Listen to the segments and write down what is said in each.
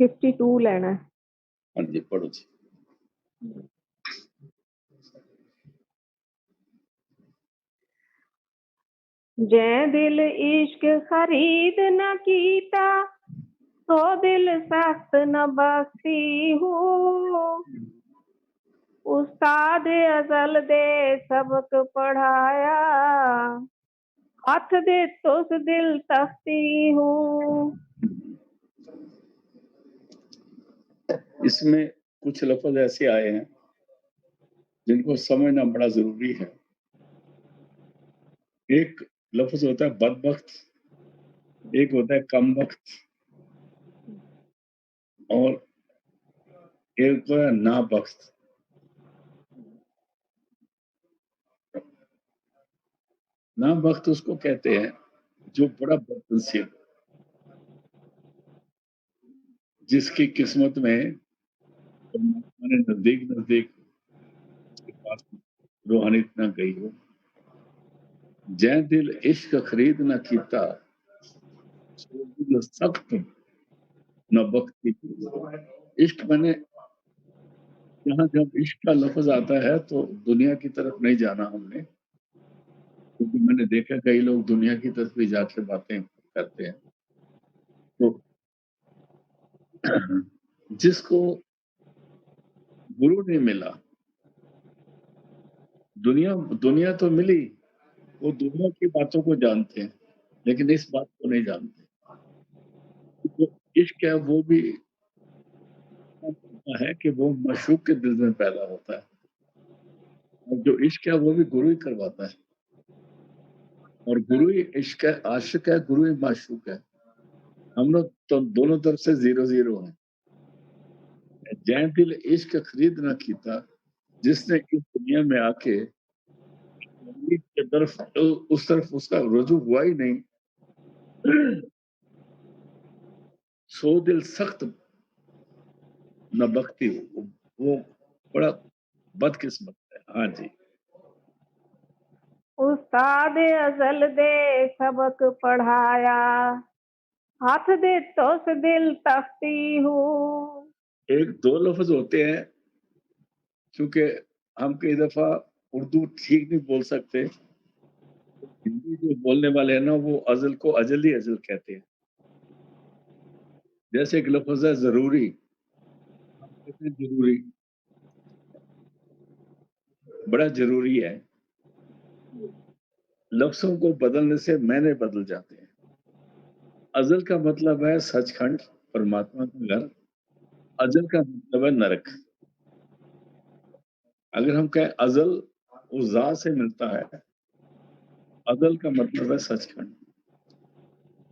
52 लेना है। हाँ जी, पढ़ो जी। जै दिल इश्क खरीद न कीता, तो दिल सख्त न बख्शी हूँ। उस्ताद अज़ल दे सबक पढ़ाया, हाथ दे तुस दिल तख्ती हूँ। इसमें कुछ लफ्ज ऐसे आए हैं जिनको समझना बड़ा जरूरी है। एक लफ्ज होता है बदबख्त, एक होता है कमबख्त और एक होता है नाबख्त। नाबख्त उसको कहते हैं जो बड़ा बदनसीब, जिसकी किस्मत में परमात्मा ने नजदीक नजदीक उसके पास रूहानियत ना गई हो। जै दिल इश्क खरीद न कीता, सो दिल सख्त न बख्ती। इश्क मैंने यहाँ जब इश्क का लफ्ज आता है तो दुनिया की तरफ नहीं जाना हमने, क्योंकि मैंने देखा कई लोग दुनिया की तरफ भी जाके बातें करते हैं। तो जिसको गुरु नहीं मिला, दुनिया दुनिया तो मिली, वो दुनिया की बातों को जानते हैं लेकिन इस बात को नहीं जानते। जो इश्क है वो भी है कि वो मशूक के दिल में पैदा होता है, और जो इश्क है वो भी गुरु ही करवाता है, और गुरु ही इश्क है, आशिक है, गुरु ही माशूक है। हम लोग तो दोनों तरफ से 0-0 हैं। जै दिल इश्क खरीद ना कीता, जिसने इस दुनिया में आके की तरफ उस तरफ उसका रुजू हुआ ही नहीं, सो दिल सख्त न बख्ती, वो बड़ा बदकिस्मत है। हाँ जी। उस्ताद अज़ल दे सबक पढ़ाया, हाथ दे तुस दिल तख्ती हूँ। एक दो लफ्ज होते हैं, क्योंकि हम कई दफा उर्दू ठीक नहीं बोल सकते, हिंदी जो बोलने वाले हैं ना वो अजल को अजल ही अजल कहते हैं। जैसे एक लफ्ज है जरूरी, हम कहते हैं जरूरी, बड़ा जरूरी है। लफ्जों को बदलने से मैंने बदल जाते हैं। अजल का मतलब है सचखंड, परमात्मा का घर। अजल का मतलब है नरक। अगर हम कहें अजल उस ज़ात से मिलता है, अजल का मतलब है सचखंड।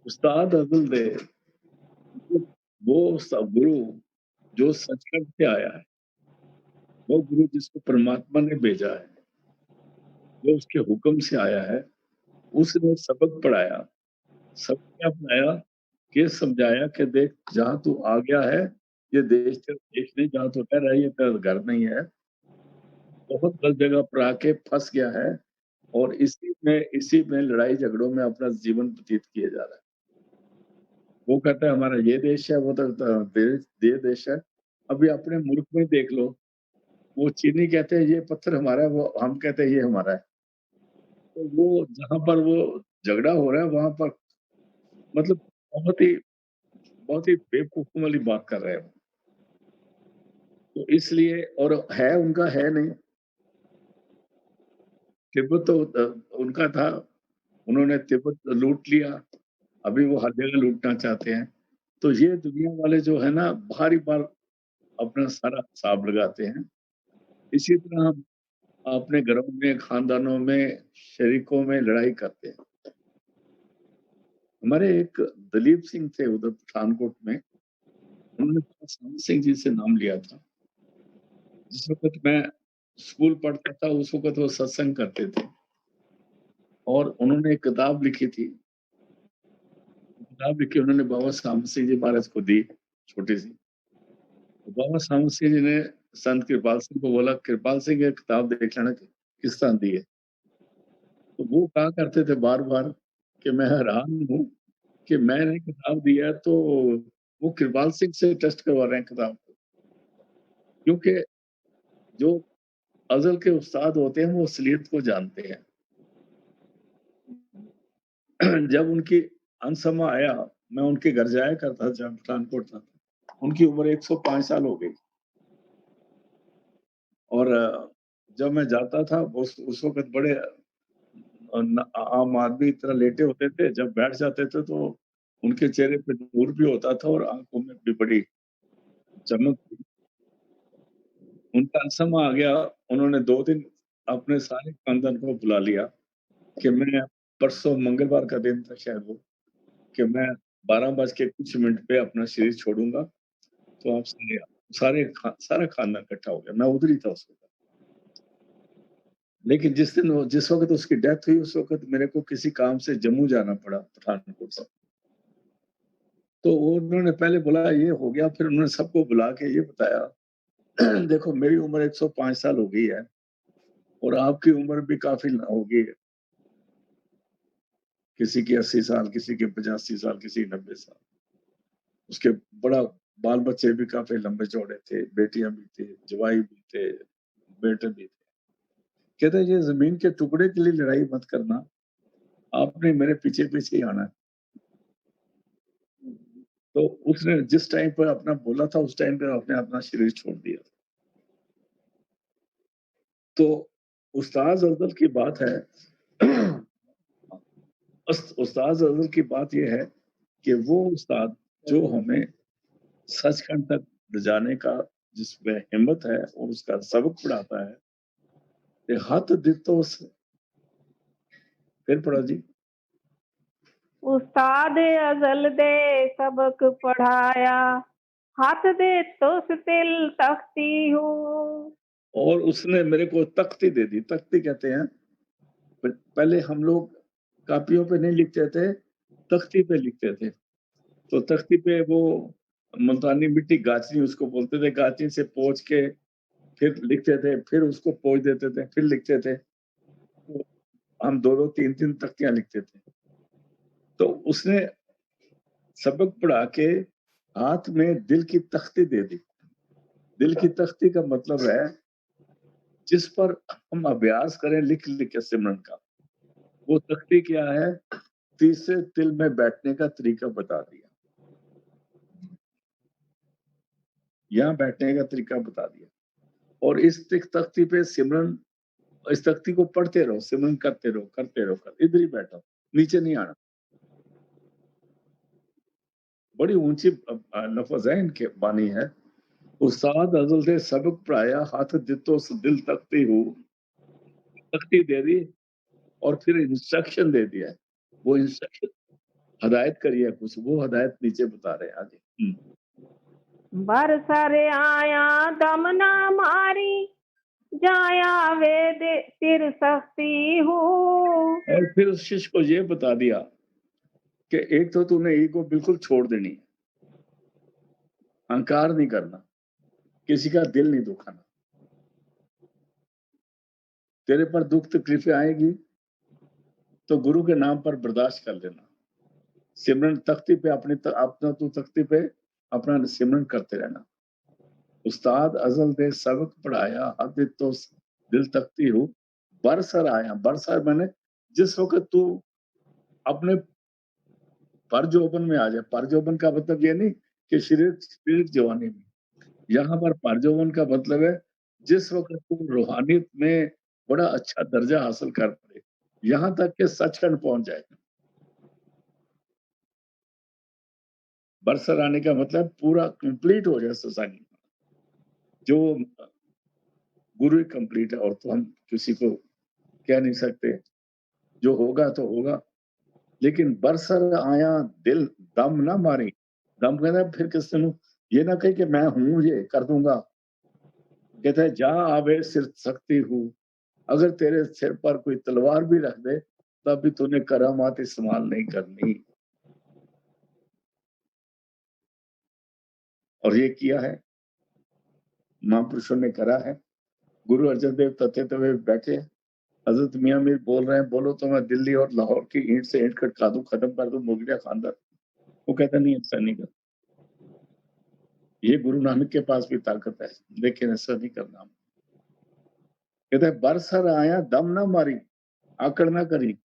उस्ताद अजल दे, वो गुरु जो सचखंड से आया है, वो गुरु जिसको परमात्मा ने भेजा है, जो उसके हुक्म से आया है, उसने सबक पढ़ाया। सबक क्या पढ़ाया? ये समझाया कि देख जहाँ तू आ गया है, ये देश तेरा देश नहीं, जहाँ तू रह रहा है ये तेरा घर नहीं है। बहुत गलत जगह पर आके फँस गया है, और इसी में लड़ाई झगड़ों में अपना जीवन व्यतीत किया जा रहा है। वो कहता है हमारा ये देश है, वो तो देश ये देश है। अभी अपने मुल्क में देख लो, वो चीनी कहते हैं ये पत्थर हमारा है, वो हम कहते हैं ये हमारा है। तो वो जहाँ पर वो झगड़ा हो रहा है वहाँ पर मतलब बहुत ही बहुत ही बेवकूफ़ी वाली बात कर रहे हैं वो। तो इसलिए, और है उनका है नहीं, तिब्बत तो उनका था, उन्होंने तिब्बत लूट लिया, अभी वो हर जगह लूटना चाहते हैं। तो ये दुनिया वाले जो है ना बार-बार अपना सारा हिसाब लगाते हैं। इसी तरह हम अपने घरों में, खानदानों में, शरीकों में लड़ाई करते हैं। हमारे एक दलीप सिंह थे उधर पठानकोट में, उन्होंने संत सिंह जी से नाम लिया था। जिस वक़्त मैं स्कूल पढ़ता था उस वक़्त वो सत्संग करते थे, और उन्होंने एक किताब लिखी थी। किताब लिखी उन्होंने बाबा श्याम सिंह जी महाराज को दी, छोटी-सी। तो बाबा श्याम सिंह जी ने संत कृपाल सिंह को बोला, कृपाल सिंह ये किताब देख लेना किस तरह दी है। तो वो कहा करते थे बार-बार कि मैं हैरान हूँ कि मैंने किताब दी है तो वो कृपाल सिंह से टेस्ट करवा रहे हैं किताब को, क्योंकि जो अज़ल के उस्ताद होते हैं वो असलियत को जानते हैं। जब उनकी अनसमा आया, मैं उनके घर जाया करता जब पठानकोट था, उनकी उम्र 105 साल हो गई और जब मैं जाता था उस वक़्त बड़े आम आदमी की तरह लेटे होते थे, जब बैठ जाते थे तो उनके चेहरे पे नूर भी होता था और आँखों में भी बड़ी चमक थी। उनका अनसमा आ गया, उन्होंने 2 दिन अपने सारे खानदान को बुला लिया कि मैं परसों मंगलवार का दिन था शायद वो, कि मैं 12 बज के कुछ मिनट पे अपना शरीर छोड़ूँगा, तो आप सारा खानदान इकट्ठा हो गया। मैं उधर ही था उस वक़्त। लेकिन जिस वक़्त उसकी डेथ हुई, उस वक़्त मेरे को किसी काम से जम्मू जाना पड़ा पठानकोट से। तो उन्होंने पहले बोला ये हो गया, फिर उन्होंने सबको बुला के ये बताया, देखो मेरी उम्र 105 साल हो गई है और आपकी उम्र भी काफ़ी हो गई है। किसी की 80 साल, किसी के 85 साल, किसी के 90 साल। उसके बड़ा बाल-बच्चे भी काफ़ी लंबे-चौड़े थे, बेटियाँ भी थी, जवाई भी थे, बेटे भी थे। कहते हैं ये ज़मीन के टुकड़े के लिए लड़ाई मत करना, आपने मेरे पीछे-पीछे ही आना है। तो उसने जिस टाइम पर अपना बोला था, उस टाइम पे आपने अपना शरीर छोड़ दिया। तो उस्ताद अज़ल की बात है उस्ताद अज़ल की बात ये है कि वो उस्ताद जो हमें सचखंड तक ले जाने का जिसमें हिम्मत है और उसका सबक पढ़ाता है, ते हथ दितो फिर पढ़ा जी। उस्ताद अज़ल दे सबक पढ़ाया, हाथ दे तो तिल तख्ती हूँ। और उसने मेरे को तख्ती दे दी। तख्ती कहते हैं पहले हम लोग कापियों पे नहीं लिखते थे, तख्ती पे लिखते थे। तो तख्ती पे वो मुल्तानी मिट्टी गाँचनी उसको बोलते थे, गाँचनी से पोंछ के फिर लिखते थे, फिर उसको पोंछ देते थे, फिर लिखते थे। तो हम 2-2 3-3 तख्तियाँ लिखते थे। तो उसने सबक पढ़ा के हाथ में दिल की तख्ती दे दी। दिल की तख्ती का मतलब है जिस पर हम अभ्यास करें लिख-लिख के सिमरन का। वो तख्ती क्या है? तीसरे तिल में बैठने का तरीका बता दिया। यहाँ बैठने का तरीका बता दिया और इस तख्ती पे सिमरन इस तख्ती को पढ़ते रहो, सिमरन करते रहो, इधर ही बैठो, नीचे नहीं आना। बड़ी ऊँची लफ़्ज़ है इनके बानी है। उस्ताद अज़ल दे सबक पढ़ाया, हाथ दितो दिल तख्ती हूँ। तख्ती दे दी और फिर इंस्ट्रक्शन दे दिया है। वो इंस्ट्रक्शन हदायत करिए कुछ, वो हदायत नीचे बता रहे हैं आगे। बरसरे आया दम ना मारी, जाया वेद तिर सख्ती हूँ। और फिर उस शिष्य को ये बता दिया कि एक तो तूने ईगो बिल्कुल छोड़ देनी है, अहंकार नहीं करना, किसी का दिल नहीं दुखाना। तेरे पर दुख तकलीफें आएगी तो गुरु के नाम पर बर्दाश्त कर लेना। सिमरन तख्ती पे अपना तू तख्ती पे अपना सिमरन करते रहना। उस्ताद अज़ल दे सबक पढ़ाया, हद तो दिल तख्ती हूँ। बरसर आया, बरसर मैंने जिस वक़्त तू अपने परजोबन में आ जाए। परजोबन का मतलब ये नहीं कि शरीर जवानी में। यहाँ पर परजोबन का मतलब है जिस वक़्त तू रूहानियत में बड़ा अच्छा दर्जा हासिल कर ले, यहाँ तक कि सचखंड पहुँच जाए। बरसर आने का मतलब पूरा कंप्लीट हो जाए सोसाइटी। जो गुरु ही कंप्लीट है और तो हम किसी को कह नहीं सकते। जो होगा तो होगा। लेकिन बरसर आया दिल दम ना मारी। दम कहता है फिर किसी ने ये ना कहे कि मैं हूँ ये कर दूँगा। कहता है जा आवे सिर सकती हूँ। अगर तेरे सिर पर कोई तलवार भी रख दे तब भी तूने करामात इस्तेमाल नहीं करनी। और ये किया है, महापुरुषों ने करा है। गुरु अर्जन देव तथे तवे बैठे हजरत मियाँ मीर बोल रहे हैं, बोलो तो मैं दिल्ली और लाहौर की ईंट से ईंट खटका दूं, खत्म कर दूं मुगलिया खानदान। वो कहता नहीं ऐसा नहीं कर। ये गुरु नानक के पास भी ताकत है, लेकिन ऐसा नहीं करना। कहते हैं बरसर आया दम ना मारी, आकड़ ना करी,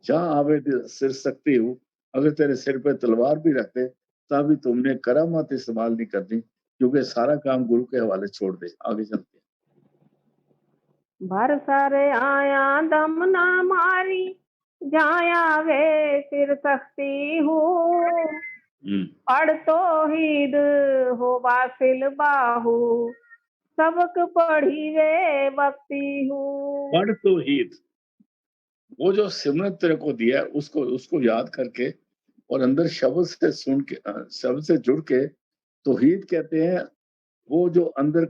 जहां आवे सिर सकती हूँ। अगर तेरे सिर पे तलवार भी रखते तभी तुमने करामात इस्तेमाल नहीं करनी, क्योंकि सारा काम गुरु के हवाले छोड़ दे। आगे चलते भरसर आया दम ना मारी, जाया वे सिर सकती हूँ। हैं। पढ़ तो हीद हो वासिल बाहू, सबक पढ़ी वे बकती हूँ। पढ़ तो हित, वो जो सिमरन तेरे को दिया है उसको उसको याद करके और अंदर शब्द से सुन के शब्द से जुड़ के तौहीद कहते हैं। वो जो अंदर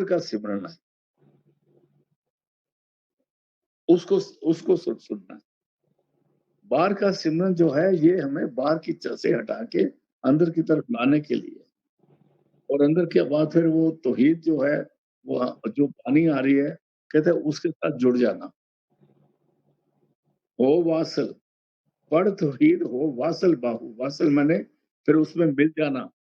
का सिमरन है, उसको उसको सुनना। बाहर का सिमरन जो है ये हमें बाहर की से हटा के अंदर की तरफ लाने के लिए, और अंदर के बाद फिर वो तौहीद जो है, वो जो पानी आ रही है, कहते हैं उसके साथ जुड़ जाना। हो वासल, पढ़ तौहीद हो वासल बाहू, वासल मैंने फिर उसमें मिल जाना,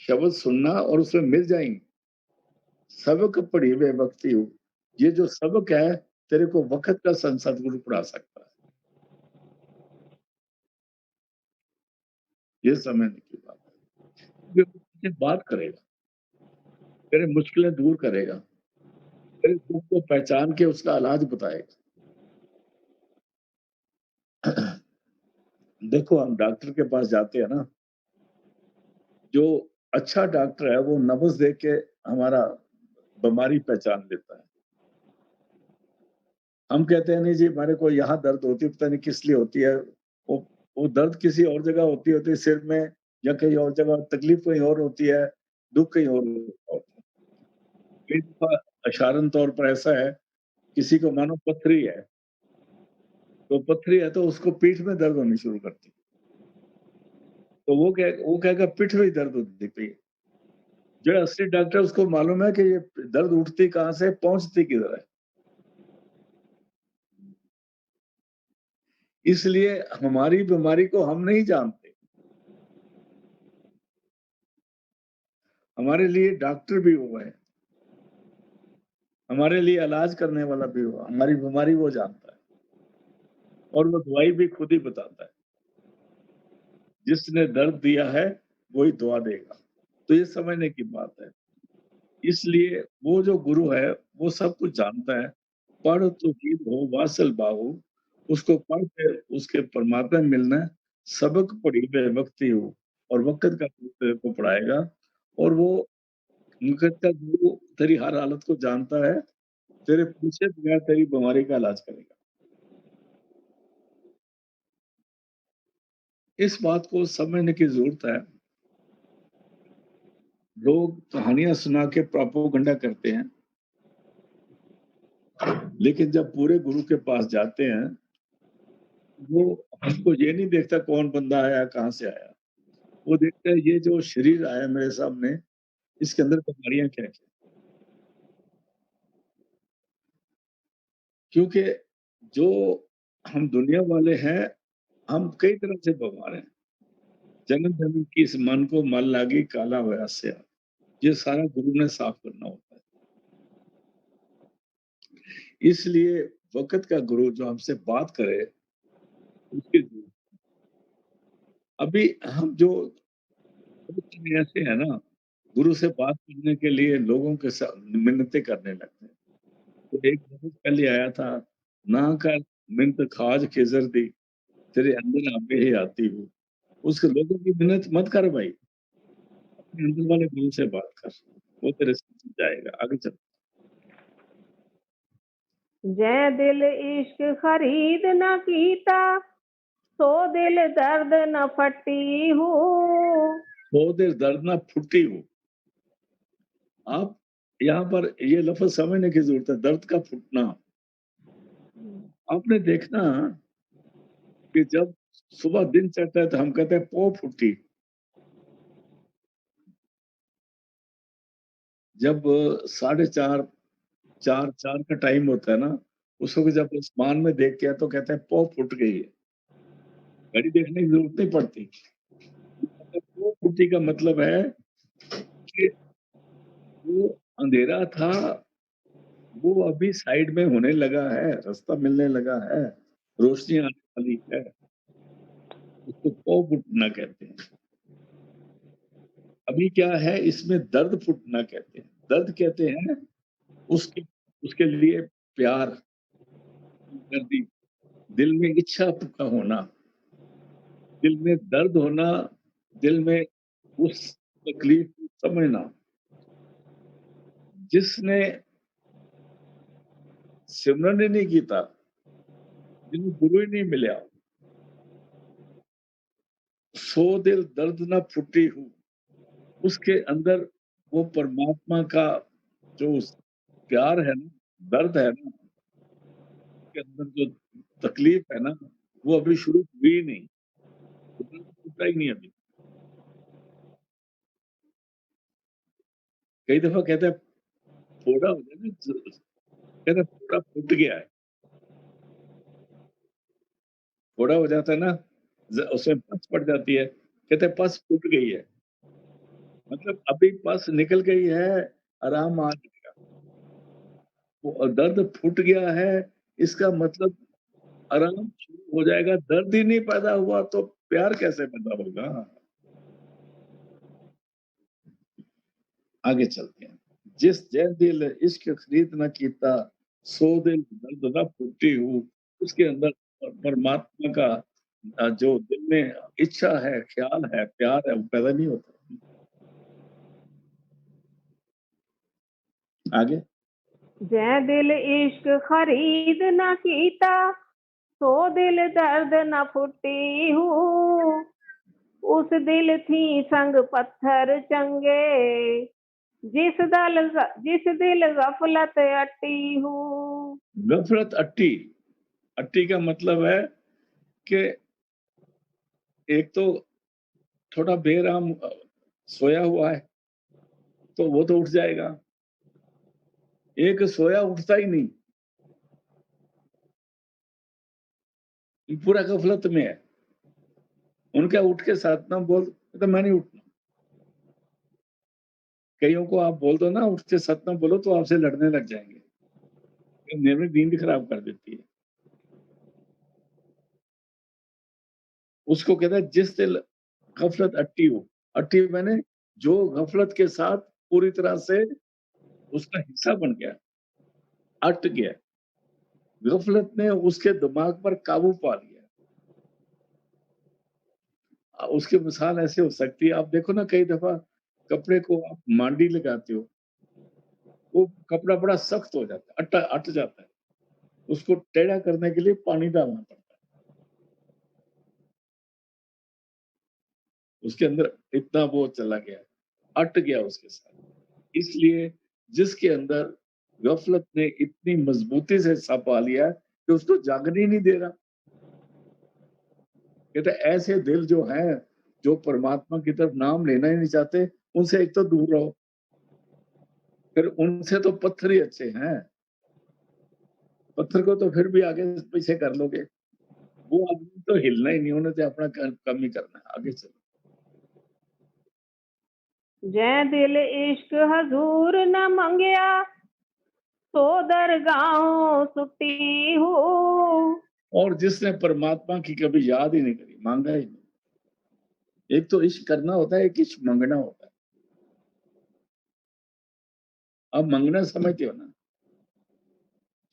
शब्द सुनना और उसमें मिल जाएंगे। सबक पढ़ी हुए वक्ती हूँ, ये जो सबक है तेरे को वक्त का सदगुरु पढ़ा सकता है। ये समझने की बात है। जो तुझसे बात करेगा, तेरे मुश्किलें दूर करेगा, तेरे दुख को पहचान के उसका इलाज बताएगा। देखो हम डॉक्टर के पास जाते हैं ना, जो अच्छा डॉक्टर है वो नब्ज देख के हमारा बीमारी पहचान लेता है। हम कहते हैं नहीं जी हमारे को यहाँ दर्द होती है, पता नहीं किस लिए होती है। वो वो दर्द किसी और जगह होती है सिर में, या कहीं और जगह तकलीफ कहीं और होती है, दुख कहीं और होता है। कई दफा इशारन तौर पर ऐसा है, किसी को मानो पथरी है, तो पथरी है तो उसको पीठ में दर्द होनी शुरू करती है। तो वो कहेगा पीठ में ही दर्द होती पई है। जो असली डॉक्टर है उसको मालूम है कि ये दर्द उठती कहाँ से, पहुँचती किधर है। इसलिए हमारी बीमारी को हम नहीं जानते। हमारे लिए डॉक्टर भी वो है, हमारे लिए इलाज करने वाला भी वो, हमारी बीमारी वो जानता है और वो दवाई भी खुद ही बताता है। जिसने दर्द दिया है वही दुआ देगा। तो ये समझने की बात है। इसलिए वो जो गुरु है वो सब कुछ जानता है। पढ़ तो हीर हो वासल बाहु, उसको पढ़ के उसके परमात्मा में मिलना है। सबक पढ़ी वक्ति हो, और वक़्त का गुरु तेरे को पढ़ाएगा, और वो वक़्त का गुरु तेरी हर हालत को जानता है, तेरे पूछे बगैर तेरी बीमारी का इलाज करेगा। इस बात को समझने की ज़रूरत है। लोग कहानियाँ सुना के प्रोपोगंडा करते हैं, लेकिन जब पूरे गुरु के पास जाते हैं, वो हमको ये नहीं देखता कौन बंदा आया, कहाँ से आया। वो देखता है ये जो शरीर आया मेरे सामने, इसके अंदर बीमारियाँ क्या-क्या। क्योंकि जो हम दुनिया वाले हैं, हम कई तरह से बीमार हैं। जन्म-जन्म की इस मन को मल लागी काला व्यास्या। ये सारा गुरु ने साफ करना होता है। इसलिए वक़्त का गुरु जो हमसे बात करे, उसके अभी हम जो ऐसे हैं ना, गुरु से बात करने के लिए लोगों के साथ मिन्नतें करने लगते हैं। तो एक बहुत पहले आया था, ना कर मिन्नत खाज खिज़र दी, तेरे अंदर आगे ही आती हूँ। उस लोगों की मिन्नत मत कर भाई, अपने अंदर वाले गुरु से बात कर, वो तेरे से समझाएगा। आगे चल। जै दिल इश्क खरीद न कीता, सो दिल दर्द न फटी हूँ। "सो दिल दर्द ना फुटी हूँ।" आप यहाँ पर ये लफ़्ज़ समझने की ज़रूरत है, दर्द का फुटना। आपने देखना कि जब सुबह दिन चढ़ता है तो हम कहते हैं पौ फूटी। जब 4:30 4 का टाइम होता है ना, उस वक़्त जब आसमान में देखते हैं तो कहते हैं पौ फूट गई है। घड़ी देखने की ज़रूरत नहीं पड़ती। पौ शांति का मतलब है कि जो अंधेरा था, वो अभी साइड में होने लगा है, रास्ता मिलने लगा है, रोशनी आने वाली है। उसको पौ फूटना कहते हैं। अभी क्या है, इसमें दर्द फूटना कहते हैं। दर्द कहते हैं उसके उसके लिए प्यार, हमदर्दी, दिल में इच्छा का होना, दिल में दर्द होना, दिल में उस तकलीफ को समझना। जिसने सिमरन ही नहीं कीता, जिन्हें गुरु ही नहीं मिला, सो दिल दर्द ना फुटी हूँ, उसके अंदर वो परमात्मा का जो प्यार है ना, दर्द है ना, उसके अंदर जो तकलीफ है ना, वो अभी शुरू हुई ही नहीं, वो दर्द टूटा ही नहीं अभी। कई दफा कहते हैं फोड़ा हो जाए ना, कहते हैं फोड़ा फूट गया है, फोड़ा हो जाता है ना, उसमें पस पड़ जाती है, कहते हैं पस फूट गई है, मतलब अभी पस निकल गई है, आराम आ जाएगा। वो दर्द फूट गया है, इसका मतलब आराम शुरू हो जाएगा। दर्द ही नहीं पैदा हुआ तो प्यार कैसे पैदा होगा? आगे चलते हैं। जिस जै दिल इश्क खरीद न कीता, सो दिल दर्द न फूटी हूँ। उसके अंदर परमात्मा का जो दिल में इच्छा है, ख्याल है, प्यार है, वो पैदा नहीं होता। आगे जै दिल इश्क खरीद न कीता, सो दिल दर्द न फुटी हूँ। उस दिल थी संग पत्थर चंगे, जिस दिल गफलत अटी हूँ। गफलत अट्टी, अट्टी का मतलब है कि एक तो थोड़ा बेराम सोया हुआ है, तो वो तो उठ जाएगा। एक सोया उठता ही नहीं, पूरा गफलत में है। उनका उठ के साथ ना बोल तो मैं नहीं उठना। कईयों को आप बोल दो ना उठ के सत्य बोलो तो आपसे लड़ने लग जाएंगे, मेरी नींद खराब कर देती है। उसको कहता है जिस दिल गफलत अट्टी हो, अट्टी मैंने जो गफलत के साथ पूरी तरह से उसका हिस्सा बन गया, अट गया, गफलत ने उसके दिमाग पर काबू पा लिया। उसकी मिसाल ऐसे हो सकती है, आप देखो ना कई दफा कपड़े को आप मांडी लगाते हो, वो कपड़ा बड़ा सख्त हो जाता है, अट जाता है, उसको टेढ़ा करने के लिए पानी डालना पड़ता है। उसके अंदर इतना वो चला गया, अट गया उसके साथ। इसलिए जिसके अंदर गफलत ने इतनी मजबूती से सपा लिया कि उसको जागने ही नहीं दे रहा। कहते ऐसे दिल जो हैं, जो परमात्मा की तरफ नाम लेना ही नहीं चाहते, उनसे एक तो दूर रहो, फिर उनसे तो पत्थर ही अच्छे हैं। पत्थर को तो फिर भी आगे पीछे कर लोगे, वो आदमी तो हिलना ही नहीं, उन्हें तो अपना काम ही करना है। आगे चलो। जै दिल इश्क हजूर न मंगया, सो दरगाहों सुटी हूँ। और जिसने परमात्मा की कभी याद ही नहीं करी, मांगा ही नहीं। एक तो इश्क करना होता है, एक इश्क मांगना होता है। अब मांगना समझते हो ना,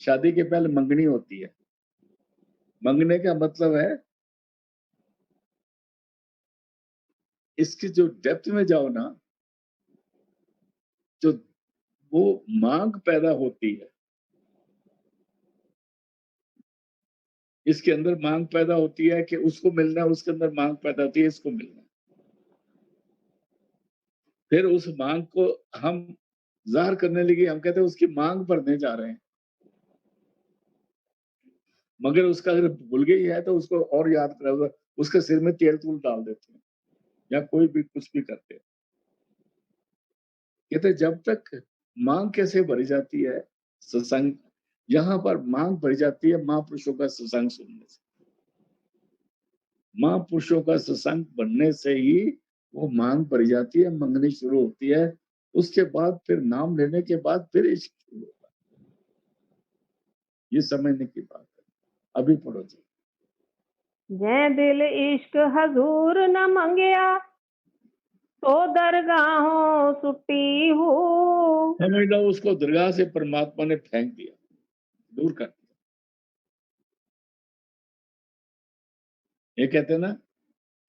शादी के पहले मंगनी होती है। मंगने का मतलब है इसकी जो डेप्थ में जाओ ना, जो वो मांग पैदा होती है, इसके अंदर मांग पैदा होती है कि उसको मिलना है, उसके अंदर मांग पैदा होती है इसको मिलना है। फिर उस मांग को हम ज़ाहिर करने लगे, हम कहते हैं उसकी मांग भरने जा रहे हैं, मगर उसका अगर भूल गई है तो उसको और याद करा, उसके सिर में तेल तूल डाल देते हैं या कोई भी कुछ भी करते हैं। कहते जब तक मांग कैसे भरी जाती है, सत्संग, यहाँ पर मांग भरी जाती है महापुरुषों का सत्संग सुनने से। महापुरुषों का सत्संग बनने से ही वो मांग भरी जाती है, मंगनी शुरू होती है, उसके बाद फिर नाम लेने के बाद फिर इश्क शुरू होता है। ये समझने की बात है। अभी पढ़ो जी। जै दिल इश्क हजूर न मंगया तो दरगाहों सुट्टी हूँ। समझ लो उसको दरगाह से परमात्मा ने फेंक दिया, दूर कर दिया। ये कहते हैं ना,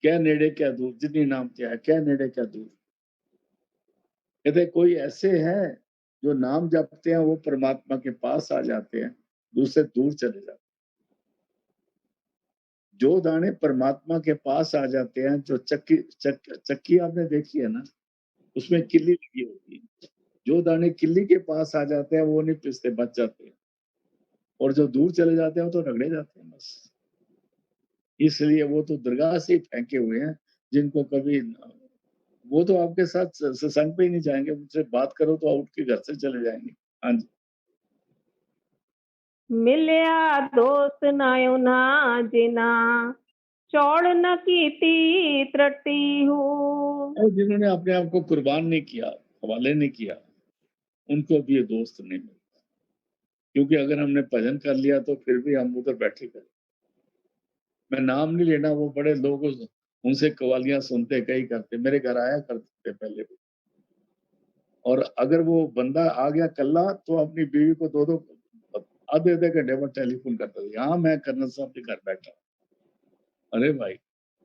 क्या नेड़े क्या दूर, जितनी नाम क्या है, क्या नेड़े क्या दूर। कहते कोई ऐसे हैं जो नाम जपते हैं वो परमात्मा के पास आ जाते हैं, दूसरे दूर चले जाते हैं। जो दाने परमात्मा के पास आ जाते हैं, जो चक्की आपने देखी है ना, उसमें किल्ली लगी होती है। जो दाने किल्ली के पास आ जाते हैं वो नहीं पिसते, बच जाते हैं, और जो दूर चले जाते हैं वो तो रगड़े जाते हैं बस। इसलिए वो तो दरगाह से ही फेंके हुए हैं, जिनको कभी वो तो आपके साथ सत्संग पे ही नहीं जाएंगे, उनसे बात करो तो उठ के घर से चले जाएंगे। हाँ जी। मिलया दोस्त नायो ना जिना चौड़ न कीती त्रटी हूँ। और जिन्होंने अपने आप को कुर्बान नहीं किया, हवाले नहीं किया, उनको भी ये दोस्त नहीं मिलता। क्योंकि अगर हमने भजन कर लिया तो फिर भी हम उधर बैठे करें। मैं नाम नहीं लेना, वो बड़े लोग उनसे कवालियां सुनते, कई करते, मेरे घर आया करते थे पहले भी। और अगर वो बंदा आ गया कल्ला तो अपनी बीवी को दो आधे आधे घंटे में टेलीफोन करता था, यहाँ मैं कर्नल साहब के घर बैठा। अरे भाई,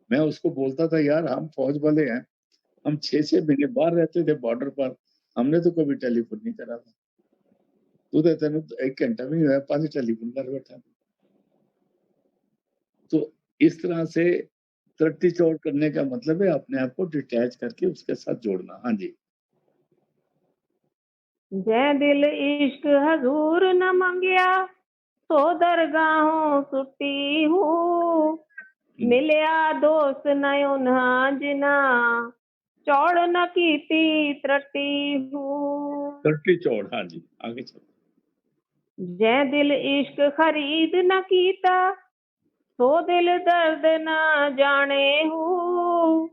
मैं उसको बोलता था, यार हम फौज वाले हैं, हम 6-6 महीने बाहर रहते थे बॉर्डर पर, हमने तो कभी टेलीफोन नहीं करा था। तू तो तेन 1 घंटा भी नहीं हुआ, 5 टेलीफोन कर बैठा। तो इस तरह से त्रट्टी चौड़ करने का मतलब है अपने आप को डिटैच करके उसके साथ जोड़ना। हाँ जी। जै दिल इश्क हजूर न मंगया तो दरगाहों सुट्टी हूँ। मिलया दोस्त नयो ना जिना चौड़ न कीती त्रटी हूँ। त्रट्टी चौड़, हाँ जी, आगे चलो। जै दिल इश्क खरीद न कीता तो दिल दर्द न जाने हूँ।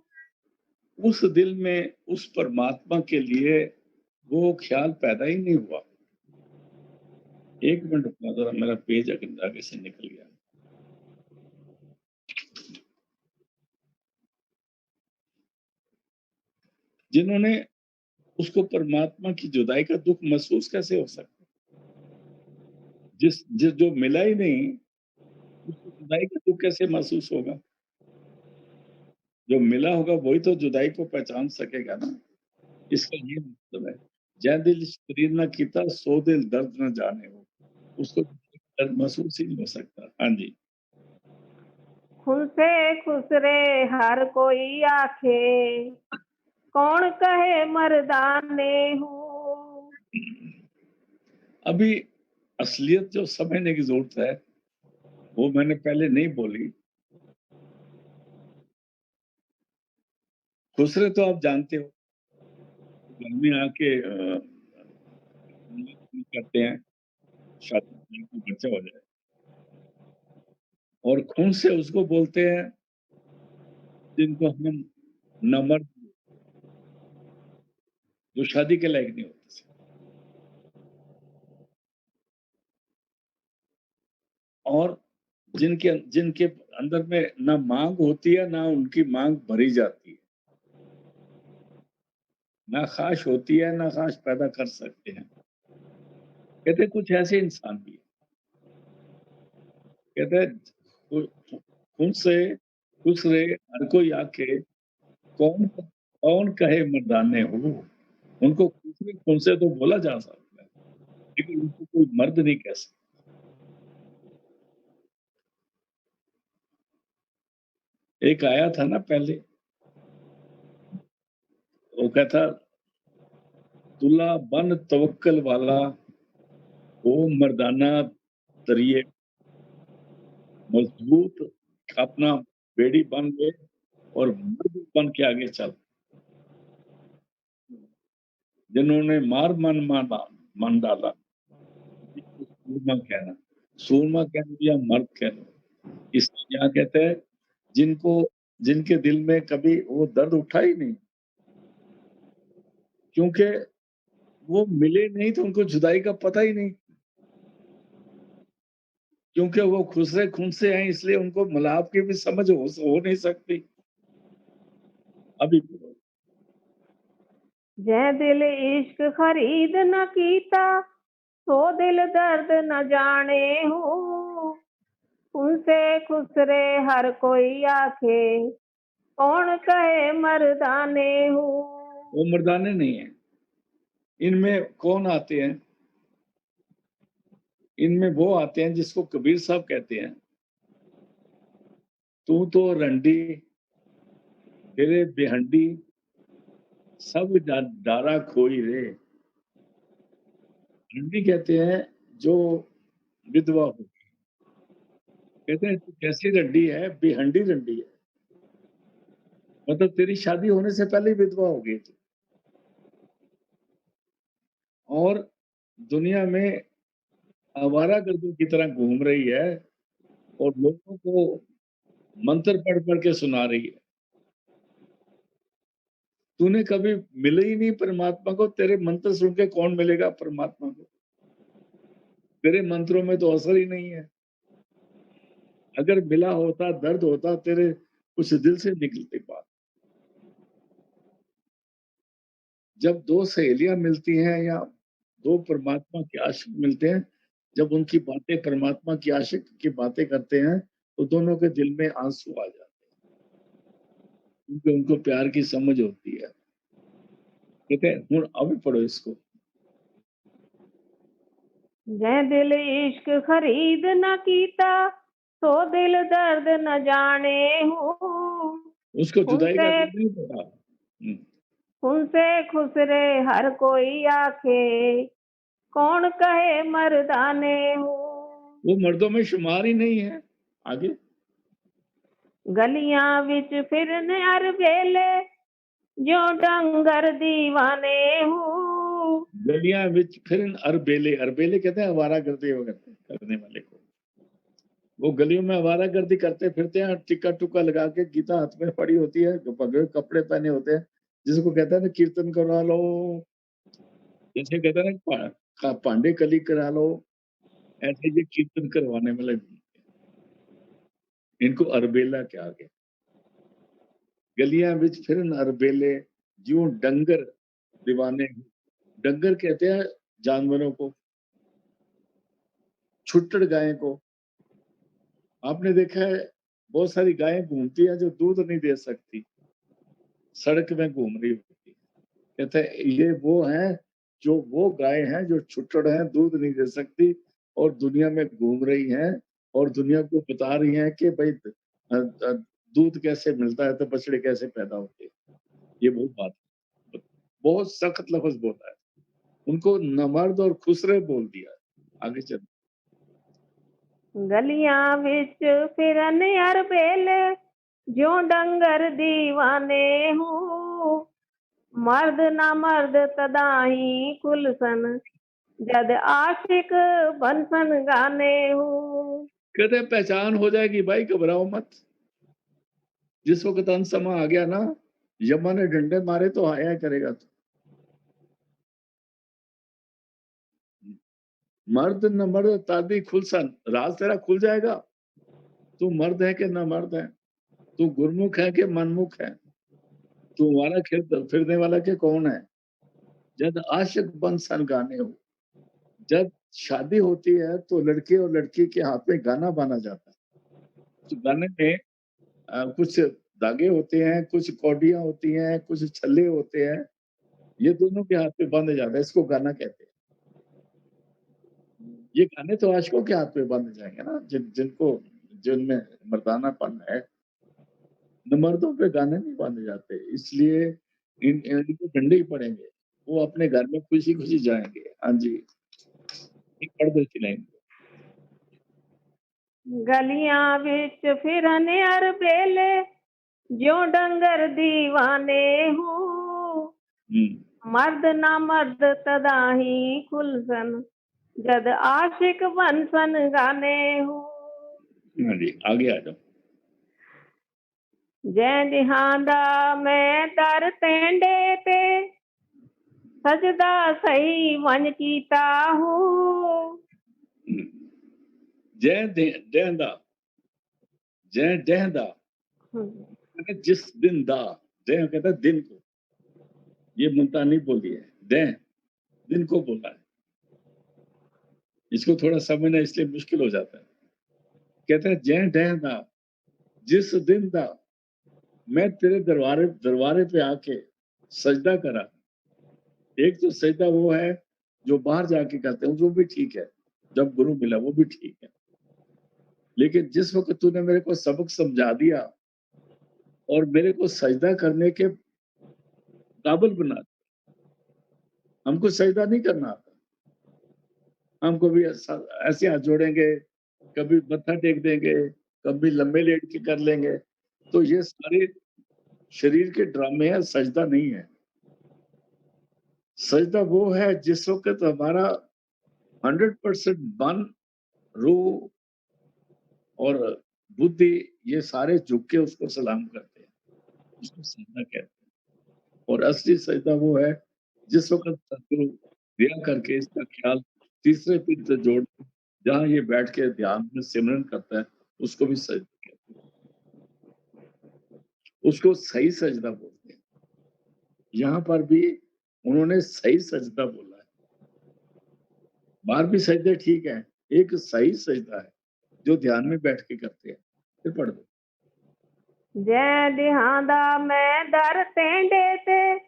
उस दिल में उस परमात्मा के लिए वो ख्याल पैदा ही नहीं हुआ। 1 मिनट रुकना जरा, मेरा पेज आगे से निकल गया। जिन्होंने उसको परमात्मा की जुदाई का दुख महसूस कैसे हो सकता? जिस जो मिला ही नहीं, उसको जुदाई का दुख कैसे महसूस होगा? जो मिला होगा वही तो जुदाई को पहचान सकेगा ना। इसका ये मतलब है, जै दिल शरीर ना कीता सो दिल दर्द न जाने हो। उसको दर्द महसूस ही नहीं हो सकता। हाँ जी। खुद से खुश रे हर कोई आखे कौन कहे मर्दाने हूँ। अभी असलियत जो समझने की जरूरत है, वो मैंने पहले नहीं बोली। खुसरे तो आप जानते हो, घर में आके करते हैं, शादी में बच्चा हो जाए, और खून से उसको बोलते हैं जिनको हम नामर्द, जो शादी के लायक नहीं होते। और जिनके जिनके अंदर में ना मांग होती है, ना उनकी मांग भरी जाती है, ना ख्वाहिश होती है, ना ख्वाहिश पैदा कर सकते हैं। कहते कुछ ऐसे इंसान भी हैं, कहते हैं खुद से खुश रहे हर कोई आके कौन कौन कहे मर्दाने हो। उनको दूसरे खून से तो बोला जा सकता है, लेकिन उनको कोई मर्द नहीं कह सकता। एक आया था ना पहले, वो कहता, दूल्हा बन तवक्कल वाला, ओ मर्दाना तरिए मजबूत, अपना बेड़ी बन ले और मर्द बन के आगे चल। जिन्होंने मार मन डाला, सूरमा कहना, सूरमा कह लो या मर्द कह लो। इसलिए यहाँ कहते हैं जिनको जिनके दिल में कभी वो दर्द उठा ही नहीं, क्योंकि वो मिले नहीं तो उनको जुदाई का पता ही नहीं, क्योंकि वो खुसरे खून से हैं इसलिए उनको मिलाप की भी समझ हो नहीं सकती। अभी जै दिल इश्क खरीद न कीता, सो दिल दर्द न जाने हूँ। उनसे खुसरे हर कोई आखे, कौन कहे मर्दाने हूँ। वो मर्दाने नहीं है। इनमें कौन आते हैं? इनमें वो आते हैं जिसको कबीर साहब कहते हैं, तू तो रंडी तेरे बेहंडी सब डारा खोई रे। रंडी कहते हैं जो विधवा हो, कहते हैं तू कैसी रंडी है, बेहंडी रंडी है, मतलब तेरी शादी होने से पहले ही विधवा हो गई थी और दुनिया में आवारागर्दों की तरह घूम रही है और लोगों को मंत्र पढ़ पढ़ के सुना रही है। तूने कभी मिले ही नहीं परमात्मा को, तेरे मंत्र सुन के कौन मिलेगा परमात्मा को? तेरे मंत्रों में तो असर ही नहीं है। अगर मिला होता, दर्द होता तेरे कुछ दिल से निकलती बात। जब दो सहेलियां मिलती हैं या दो परमात्मा के आशिक मिलते हैं, जब उनकी बातें परमात्मा की आशिक की बातें करते हैं तो दोनों के दिल में आंसू आ जाते हैं, क्योंकि उनको प्यार की समझ होती है। कहते हैं हुण अभी पढ़ो इसको। जै दिल इश्क खरीद न कीता, सो दिल दर्द न जाने हूँ। उसको जुदाई उनसे का दर्द नहीं पता। उनसे खुसरे हर कोई आखे, कौन कहे मर्दाने हूँ। वो मर्दों में शुमार ही नहीं है। आगे गलियां विच फिरने हर वेले, जो डंगर दीवाने हूँ। गलियां विच फिरन अरबेले, अरबेले कहते हैं आवारागर्दी वगैरह करने वाले को। वो गलियों में आवारागर्दी करते फिरते हैं, टिक्का टुक्का लगा के, गीता हाथ में पड़ी होती है, भगवे कपड़े पहने होते हैं, जिसको कहते हैं ना कीर्तन करवा लो, जैसे कहते हैं ना पांडे कली करा लो, ऐसे ये कीर्तन करवाने वाले इनको अरबेला क्या आगे। गलियां विच फिरन अरबेले, ज्यों डंगर दीवाने। डंगर कहते हैं जानवरों को, छुट्टड़ गाय को। आपने देखा है बहुत सारी गायें घूमती हैं जो दूध नहीं दे सकती, सड़क में घूम रही होती है। कहते हैं ये वो हैं, जो वो गाय हैं जो छुट्टड़ हैं, दूध नहीं दे सकती और दुनिया में घूम रही हैं और दुनिया को बता रही हैं कि भाई दूध कैसे मिलता है, तो बछड़े कैसे पैदा होते हैं। ये बहुत बात है। बहुत सख्त लफ्ज बोला है, उनको नमर्द और खुसरे बोल दिया। आगे चल। गलियां विच फिरन हर वेले, जो डंगर दीवाने हूँ। मर्द ना मर्द तदाही खुलसन, जद आशिक बनसन गाने हूँ। कहते हैं पहचान हो जाएगी भाई, घबराओ मत। जिस वक्त अंत समा आ गया ना, यमा ने डंडे मारे तो आया करेगा तू। मर्द न मर्द तादी खुलसन, राज तेरा खुल जाएगा। तू मर्द है कि न मर्द है, तू गुरमुख है कि मनमुख है, तू हमारा फिरने वाला के कौन है। जब आशिक बन सन गाने हो, जब शादी होती है तो लड़के और लड़की के हाथ में गाना बाना जाता है। तो गाने में कुछ धागे होते हैं, कुछ कौडियां होती हैं, कुछ छल्ले होते हैं, ये दोनों के हाथ में बांधे जाते हैं, इसको गाना कहते हैं। ये गाने तो आशिकों के हाथ में बांधे जाएंगे ना, जिनमें मर्दानापन है। न मर्दों पे गाने नहीं बांधे जाते, इसलिए इनको डंडे ही पड़ेंगे। वो अपने घर में खुशी खुशी जाएंगे। हाँ जी, एक पर्दे सिलाएंगे। गलियां विच फिरन हर वेले, जो डंगर दीवाने हूँ। मर्द ना मर्द तदाही खुलसन, जद आशिक बनसन गाने हूँ। हाँ जी, आगे आ जाओ। जै दिहांदा मैं दर तेंडे ते सजदा सही वंज कीता हूँ। जय डहदा कहते जिस दिन दा, जय कहता है दिन को, ये मुल्तानी बोली है, दह दिन को बोला है। इसको थोड़ा समझना इसलिए मुश्किल हो जाता है। कहते हैं जय डहदा जिस दिन दा मैं तेरे दरबारे पे आके सजदा करा। एक तो सजदा वो है जो बाहर जाके करते हैं, वो भी ठीक है, जब गुरु मिला वो भी ठीक है। लेकिन जिस वक्त तूने मेरे को सबक समझा दिया और मेरे को सजदा करने के काबिल बना दिया, हमको सजदा नहीं करना आता, हम कभी ऐसे हाथ जोड़ेंगे, कभी मत्था टेक देंगे, कभी लंबे लेट के कर लेंगे, तो ये सारे शरीर के ड्रामे हैं, सजदा नहीं है। सजदा वो है जिस वक्त हमारा 100% मन, रूह और बुद्धि ये सारे झुक के उसको सलाम करते हैं, उसको सजदा कहते हैं। और असली सजदा वो है जिस वक्त सदगुरु दिया करके इसका ख्याल तीसरे पीठ से जोड़ जहाँ ये बैठ के ध्यान में सिमरन करता है, उसको भी सजदा कहते हैं, उसको सही सजदा बोलते हैं। यहाँ पर भी उन्होंने सही सजदा बोला है, बाहर भी सजदे ठीक है, एक सही सजदा है जो ध्यान में बैठ के करते हैं। फिर पढ़ दो। जै दिहांदा मैं दर तेंडे ते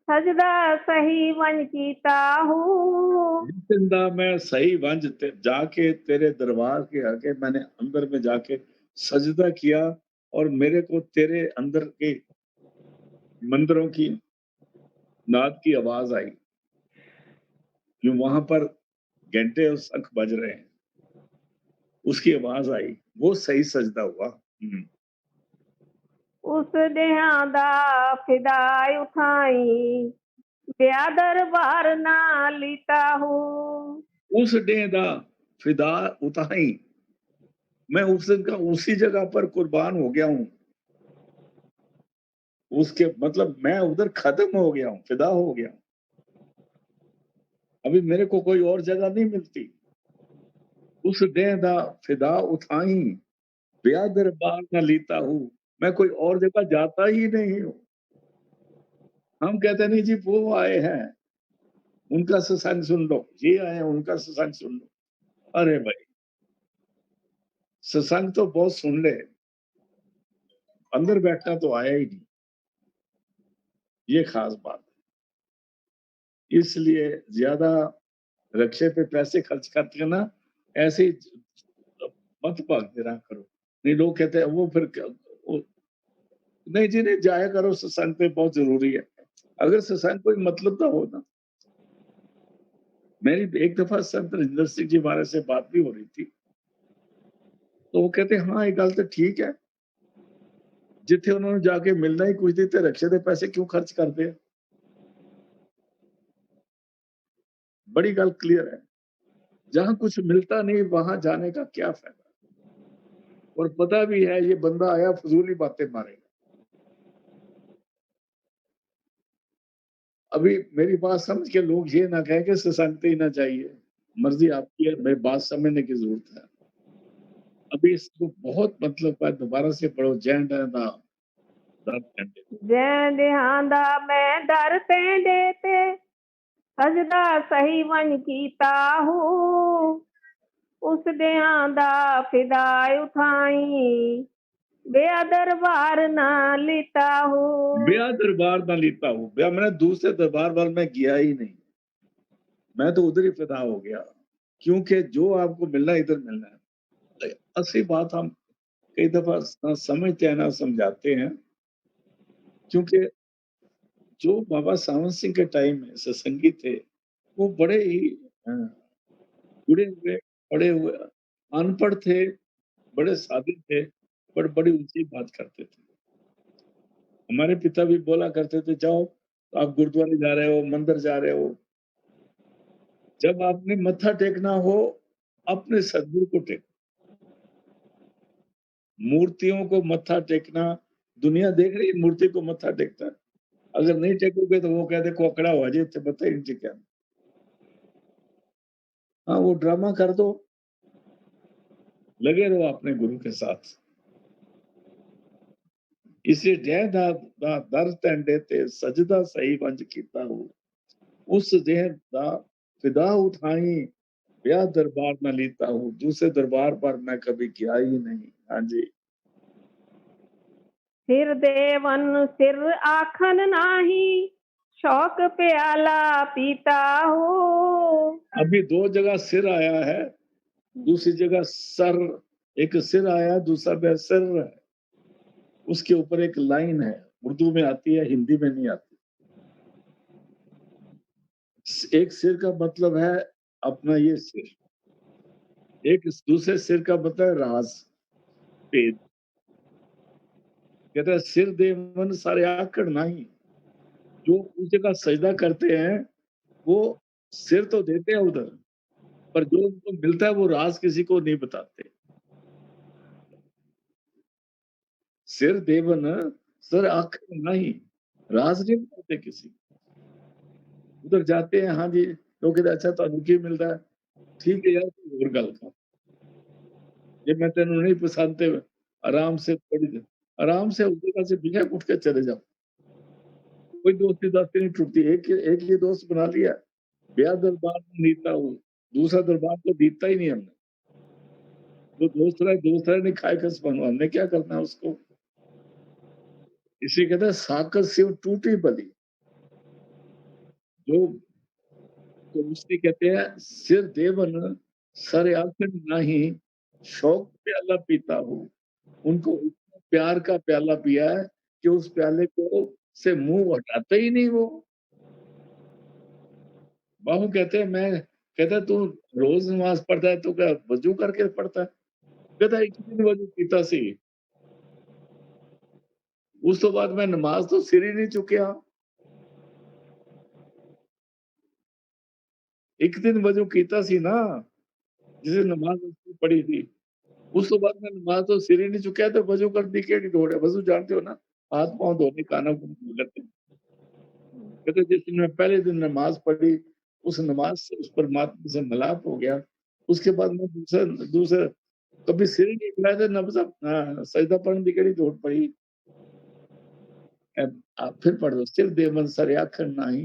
सजदा सही वंज कीता हूँ। जिंदा मैं सही वंज जाके तेरे दरबार के आके मैंने अंदर में जाके सजदा किया और मेरे को तेरे अंदर के मंदिरों की नाद की आवाज आई, जो वहां पर घंटे और शंख बज रहे हैं, उसकी आवाज आई, वो सही सजदा हुआ। उस दिहांदा फिदाई उठाई ब्या दरबार ना लीता हूँ। उस डे दा फिदा उताई, मैं उस दिन का उसी जगह पर कुर्बान हो गया हूँ। उसके मतलब मैं उधर खत्म हो गया हूँ, फिदा हो गया हूँ। अभी मेरे को कोई और जगह नहीं मिलती। उस डे दा फिदा उठाई ब्या दरबार ना लीता हूँ, मैं कोई और जगह जाता ही नहीं हूँ। हम कहते नहीं जी वो आए हैं, उनका सत्संग सुन लो, ये आए हैं उनका सत्संग सुन लो। अरे भाई, सत्संग तो बहुत सुन ले, अंदर बैठना तो आया ही नहीं, ये खास बात है। इसलिए ज्यादा रक्षे पे पैसे खर्च करके ना ऐसे ही मत भागते रहा करो। नहीं, लोग कहते हैं वो फिर नहीं जी नहीं, जाया करो सत्संग पे, बहुत जरूरी है। अगर सत्संग कोई मतलब ना हो ना, मेरी एक दफा संत रजिंदर सिंह जी महाराज से बात भी हो रही थी, तो वो कहते हाँ ये गल तो ठीक है, जिथे उन्होंने जाके मिलना ही कुछ दी, रक्षे के पैसे क्यों खर्च करते हैं। बड़ी गल क्लियर है, जहां कुछ मिलता नहीं वहां जाने का क्या फायदा। और पता भी है ये बंदा आया फजूली बातें मारेगा। अभी मेरी बात समझ के लोग ये ना कहें कि सत्संग ही ना चाहिए, मर्जी आपकी है, मेरी बात समझने की जरूरत है। अभी इसको बहुत मतलब है, दोबारा से पढ़ो। जैन रहना 10 घंटे। जै दिहांदा मैं दर तेंडे ते सजदा सही वंज कीता हूँ। उस दिहांदा फिदाई उठाई ब्या दरबार ना लीता हूँ। ब्याह दरबार ना लेता हूँ, ब्याह मैंने दूसरे दरबार वाल में गया ही नहीं, मैं तो उधर ही फिदा हो गया, क्योंकि जो आपको मिलना है इधर मिलना है। असली बात हम कई दफा ना समझते हैं ना समझाते हैं, क्योंकि जो बाबा सावंत सिंह के टाइम में सत्संगी थे, वो बड़े ही जुड़े हुए, पढ़े हुए, अनपढ़ थे, बड़े सादे थे, पर बड़ी ऊंची बात करते थे। हमारे पिता भी बोला करते थे, जाओ आप गुरुद्वारे जा रहे हो, मंदिर जा रहे हो, जब आपने मत्था टेकना हो अपने सदगुरु को टेको। मूर्तियों को मत्था टेकना दुनिया देख रही है, मूर्ति को मत्था टेकता है। अगर नहीं टेकोगे तो वो कहते कोकड़ा हो जाए, तो मत्था ही नहीं टेका। हाँ, वो ड्रामा कर दो, लगे रहो अपने गुरु के साथ। इसे जय दा दर तंडे ते सजदा सही वंज कीता हो, उस जय दा फिदा उठाई, ब्याह दरबार न लीता हूँ, दूसरे दरबार पर मैं कभी गया ही नहीं। हाँ जी। सिर देवन सिर आखन नाही, शौक प्याला पीता हो। अभी 2 जगह सिर आया है, दूसरी जगह सर। एक सिर आया, दूसरा में सिर है। उसके ऊपर एक लाइन है, उर्दू में आती है, हिंदी में नहीं आती। एक सिर का मतलब है अपना ये सिर, एक दूसरे सिर का मतलब है राज, भेद। कहता है सिर देवन सारे आकड़ नहीं, जो उस जगह सजदा करते हैं वो सिर तो देते हैं उधर, पर जो उनको मिलता है वो राज किसी को नहीं बताते। सिर देवन सर आखड़ नहीं, राज नहीं बताते किसी को। उधर जाते हैं, हाँ जी, लोग कहते अच्छा ਤੁਹਾਨੂੰ ਕੀ ਮਿਲਦਾ ਹੈ? ठीक है यार, कोई और गल कर, ਜੇ मैं तेन नहीं पसंद ते आराम से थोड़ी देर आराम से उस जगह से बिना उठ के चले जाओ। कोई दोस्ती दास्ती नहीं टूटती। एक ये दोस्त बना लिया, ब्याह दरबार में नीता हूँ, दूसरा दरबार तो जीतता ही नहीं हमने। वो दोस्त रहे नहीं खाए कस बनो, हमने क्या करना है उसको। इसे कहते हैं साकत से वो टूटी भली। जो तो उसने कहते हैं सिर देवन सर आखिर नहीं, शौक प्याला पीता हूँ। उनको इतना प्यार का प्याला पिया है कि उस प्याले को से मुंह हटाता ही नहीं वो। बाबू कहते हैं मैं कहता है तू रोज नमाज पढ़ता है तो क्या वजू करके पढ़ता है? कहता है एक दिन वजू पीता सी, उस तो बाद मैं नमाज तो सिर ही नहीं चुकिया। एक दिन वजू कीता सी ना, जिसे नमाज उसने पढ़ी थी, उस तो बाद मैं नमाज तो सिर ही नहीं चुकिया, तो वजू करने की दौड़ है। वजू जानते हो ना, हाथ पांव धोने काना करते हैं। कहते जिस दिन मैं पहले दिन नमाज पढ़ी, उस नमाज से उस परमात्मा से मिलाप हो गया। उसके बाद मैं दूसरा दूसरा कभी सिर ही नहीं हिलाया था, ना बस सजदा पढ़ने की केड़ी दौड़ पड़ी। आप फिर पढ़ दो, सिर दे मन सर आखर नाही।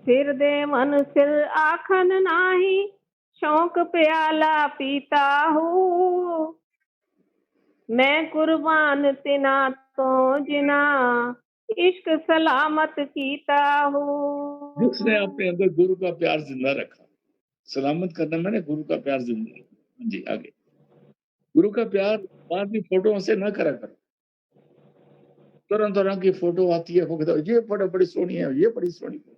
सिर देवन सिर आखन नाही, शौक प्याला पीता हूँ। मैं कुर्बान तिना तो जिना, इश्क सलामत कीता जिसने हूँ। अपने अंदर गुरु का प्यार जिंदा रखा, सलामत करना मैंने गुरु का प्यार जिंदा रखा। हाँ जी, आगे। गुरु का प्यार बाद में फोटो से ना करा करो। तरह-तरह की फोटो आती है, वो कहता है ये फोटो बड़ी सोहनी है, ये बड़ी सोहनी है।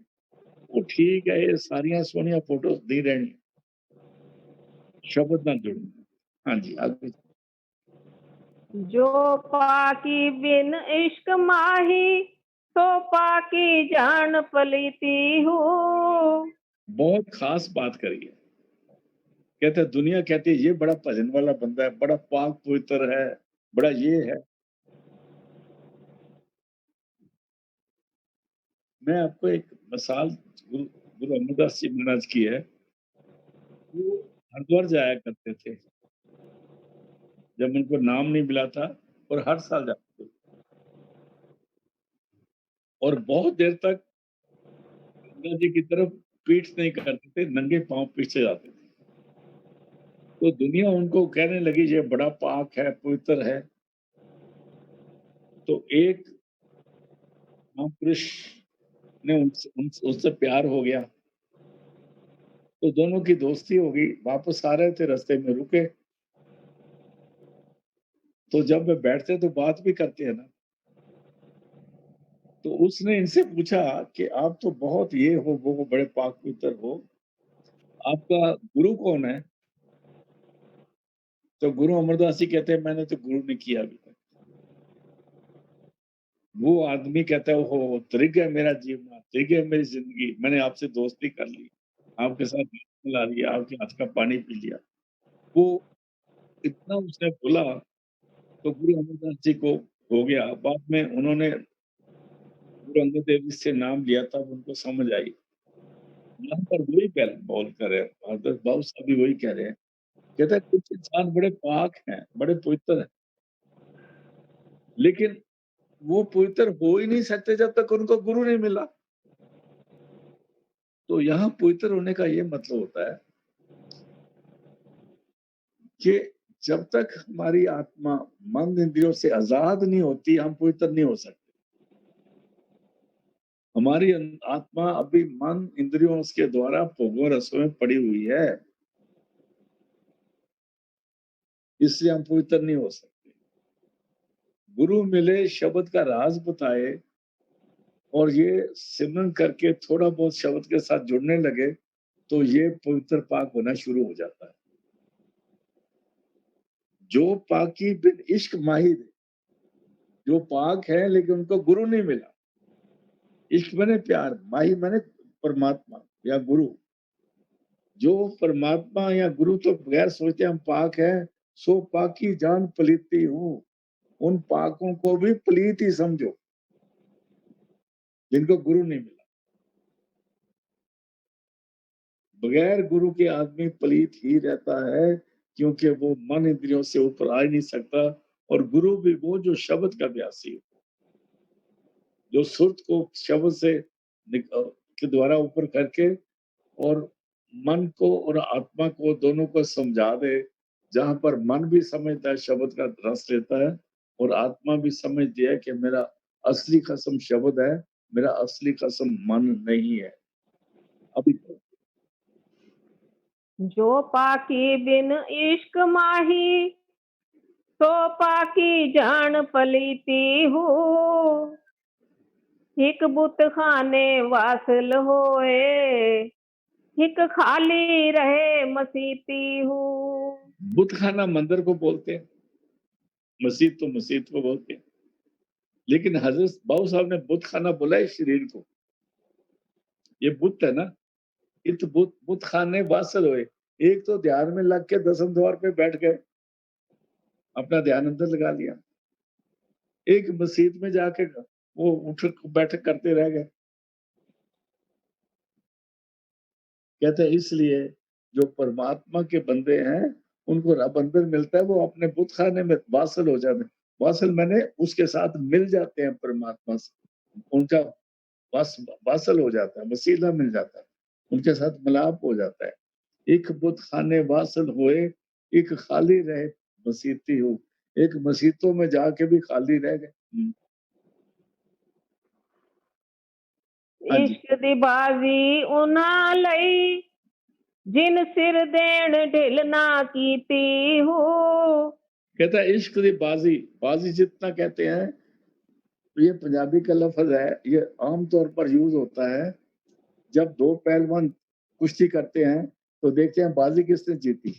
वो ठीक है, ये सारियां सोहनियां फोटो दी रहनी, शब्द ना जुड़े। हाँ जी, आगे। जो पाकी बिन इश्क माही, तो पाकी जान पलीती हूँ। बहुत खास बात करी है। कहते हैं दुनिया कहती है ये बड़ा भजन वाला बंदा है, बड़ा पाक पवित्र है, बड़ा ये है। मैं आपको एक मिसाल गुरु गुरु अमरदास जी महाराज की है। वो हरिद्वार जाया करते थे, जब उनको नाम नहीं मिला था, और हर साल जाते थे और बहुत देर तक गंगा जी की तरफ पीठ नहीं करते थे, नंगे पांव पीछे जाते थे। तो दुनिया उनको कहने लगी ये बड़ा पाक है, पवित्र है। तो एक महापुरुष ने उससे प्यार हो गया, तो दोनों की दोस्ती हो गई। वापस आ रहे थे, रास्ते में रुके, तो जब वे बैठते तो बात भी करते हैं ना। तो उसने इनसे पूछा कि आप तो बहुत ये हो, वो हो, बड़े पाक पवित्र हो, आपका गुरु कौन है? तो गुरु अमरदास जी कहते हैं मैंने तो गुरु नहीं किया अभी तक। वो आदमी कहता है ओहो त्रिग है मेरा जीवन, त्रिग है मेरी जिंदगी, मैंने आपसे दोस्ती कर ली, आपके साथ मिला लिया, आपके हाथ का पानी पी लिया। वो इतना उसने बोला, तो गुरु अमरदास जी को हो गया। बाद में उन्होंने गुरु अंगद देव जी से नाम लिया, तब उनको समझ आई। यहाँ पर वही बोल कर है, हजरत बाबू साहब भी वही कह रहे हैं। कहता है कुछ इंसान बड़े पाक हैं, बड़े पवित्र हैं, लेकिन वो पवित्र हो ही नहीं सकते जब तक उनको गुरु नहीं मिला। तो यहाँ पवित्र होने का ये मतलब होता है कि जब तक हमारी आत्मा मन इंद्रियों से आजाद नहीं होती, हम पवित्र नहीं हो सकते। हमारी आत्मा अभी मन इंद्रियों के द्वारा भोगों रसों में पड़ी हुई है, इसलिए हम पवित्र नहीं हो सकते। गुरु मिले, शब्द का राज बताए और ये सिमरन करके थोड़ा बहुत शब्द के साथ जुड़ने लगे, तो ये पवित्र पाक होना शुरू हो जाता है। जो पाकी बिन इश्क माहिर, जो पाक है लेकिन उनको गुरु नहीं मिला। इश्क मैंने प्यार, माही मैंने परमात्मा या गुरु। जो परमात्मा या गुरु तो बगैर सोचते हम पाक है, सो पाकी जान पलीती हूँ। उन पाकों को भी पलीत ही समझो जिनको गुरु नहीं मिला। बगैर गुरु के आदमी पलीत ही रहता है, क्योंकि वो मन इंद्रियों से ऊपर आ ही नहीं सकता। और गुरु भी वो जो शब्द का अभ्यासी हो, जो सुरत को शब्द से के द्वारा ऊपर करके और मन को और आत्मा को दोनों को समझा दे। जहां पर मन भी समझता है, शब्द का रस लेता है, और आत्मा भी समझती है कि मेरा असली कसम शब्द है, मेरा असली कसम मन नहीं है। अभी जो पाकी बिन इश्क माही, तो पाकी जान पलीती हूँ। हिक बुत खाने वासल होए, हिक खाली रहे मसीती हूँ। बुतखाना मंदिर को बोलते हैं, मस्जिद तो मस्जिद को बोलते हैं, लेकिन हजरत बाबू साहब ने बुतखाना बोला है शरीर को। ये बुत है ना, इत बुत बुत खाने वासल हुए। एक तो ध्यान में लग के दसम द्वार पे बैठ गए, अपना ध्यान अंदर लगा लिया। एक मस्जिद में जाके वो उठ बैठक करते रह गए। कहते हैं इसलिए जो परमात्मा के बंदे हैं, उनको रब अंदर मिलता है, वो अपने बुत खाने में वासल हो जाते हैं। वासल मैंने उसके साथ मिल जाते हैं परमात्मा से, उनका वासल हो जाता है, वसीला मिल जाता है, उनके साथ मिलाप हो जाता है। एक बुत खाने वासल होए, एक खाली रहे मसीती हूँ। एक मसीतों में जाके भी खाली रह गए। हाँ जी। इश्क दी बाजी उना लई, जिन सिर देन ढिल ना कीती हूँ। कहता है इश्क दी बाजी, बाजी जितना कहते हैं, ये पंजाबी का लफ्ज है, ये आमतौर पर यूज होता है जब दो पहलवान कुश्ती करते हैं तो देखते हैं बाजी किसने जीती।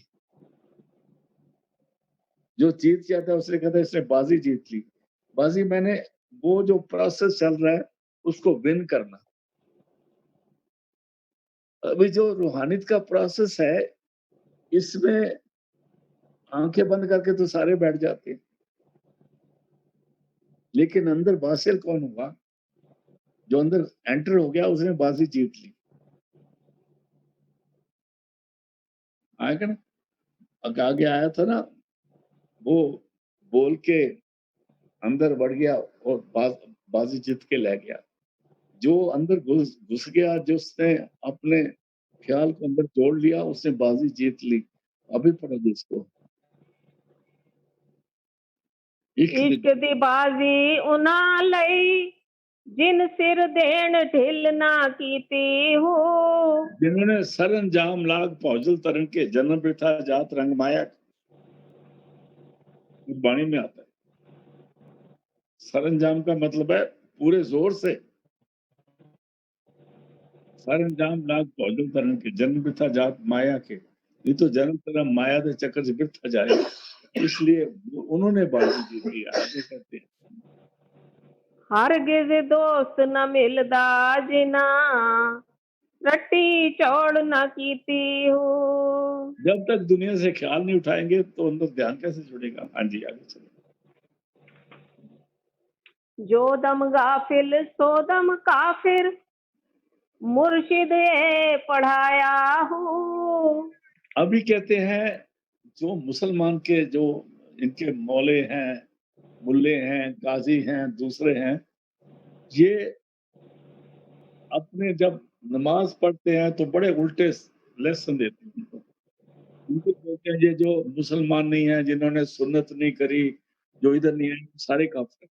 जो जीत जाता है उसने कहता है इसने बाजी जीत ली। बाजी मैंने वो जो प्रोसेस चल रहा है उसको विन करना। अभी जो रूहानियत का प्रोसेस है, इसमें आंखें बंद करके तो सारे बैठ जाते हैं, लेकिन अंदर बासिल कौन हुआ? जो अंदर एंटर हो गया उसने बाजी जीत ली। आएगा ना, आगे आया था ना, वो बोल के अंदर बढ़ गया और बाजी जीत के ले गया। जो अंदर घुस गया, जिसने अपने ख्याल को अंदर जोड़ लिया, उसने बाजी जीत ली। अभी पढ़ो जिसको इश्क दी बाजी उना लई, जिन सिर देन ढिल ना कीती हूँ। जिन्होंने सर अंजाम लाग पौजल तरन के, जन्म बिठा जात रंग माया, वाणी में आता है। सर अंजाम का मतलब है पूरे जोर से। सर अंजाम लाग पौजल तरन के, जन्म बिठा जात माया के। ये तो जन्म तेरा माया के चक्कर से बिठा जाए, इसलिए उन्होंने बाजी जीती। आगे कहते हैं हरगिज दोस्त न मिलदा जिना, रट्टी चौड़ न कीती हूँ। जब तक दुनिया से ख्याल नहीं उठाएंगे तो अंदर ध्यान कैसे जुड़ेगा। हाँ जी, आगे चलो। जो दम गाफिल सो दम काफिर, मुर्शिद ये पढ़ाया हूँ। अभी कहते हैं जो मुसलमान के जो इनके मौले हैं, मुल्ले हैं, काजी हैं, दूसरे हैं, ये अपने जब नमाज पढ़ते हैं तो बड़े उल्टे लेसन देते हैं उनको। उनको बोलते हैं ये जो मुसलमान नहीं है, जिन्होंने सुन्नत नहीं करी, जो इधर नहीं है, सारे काफिर।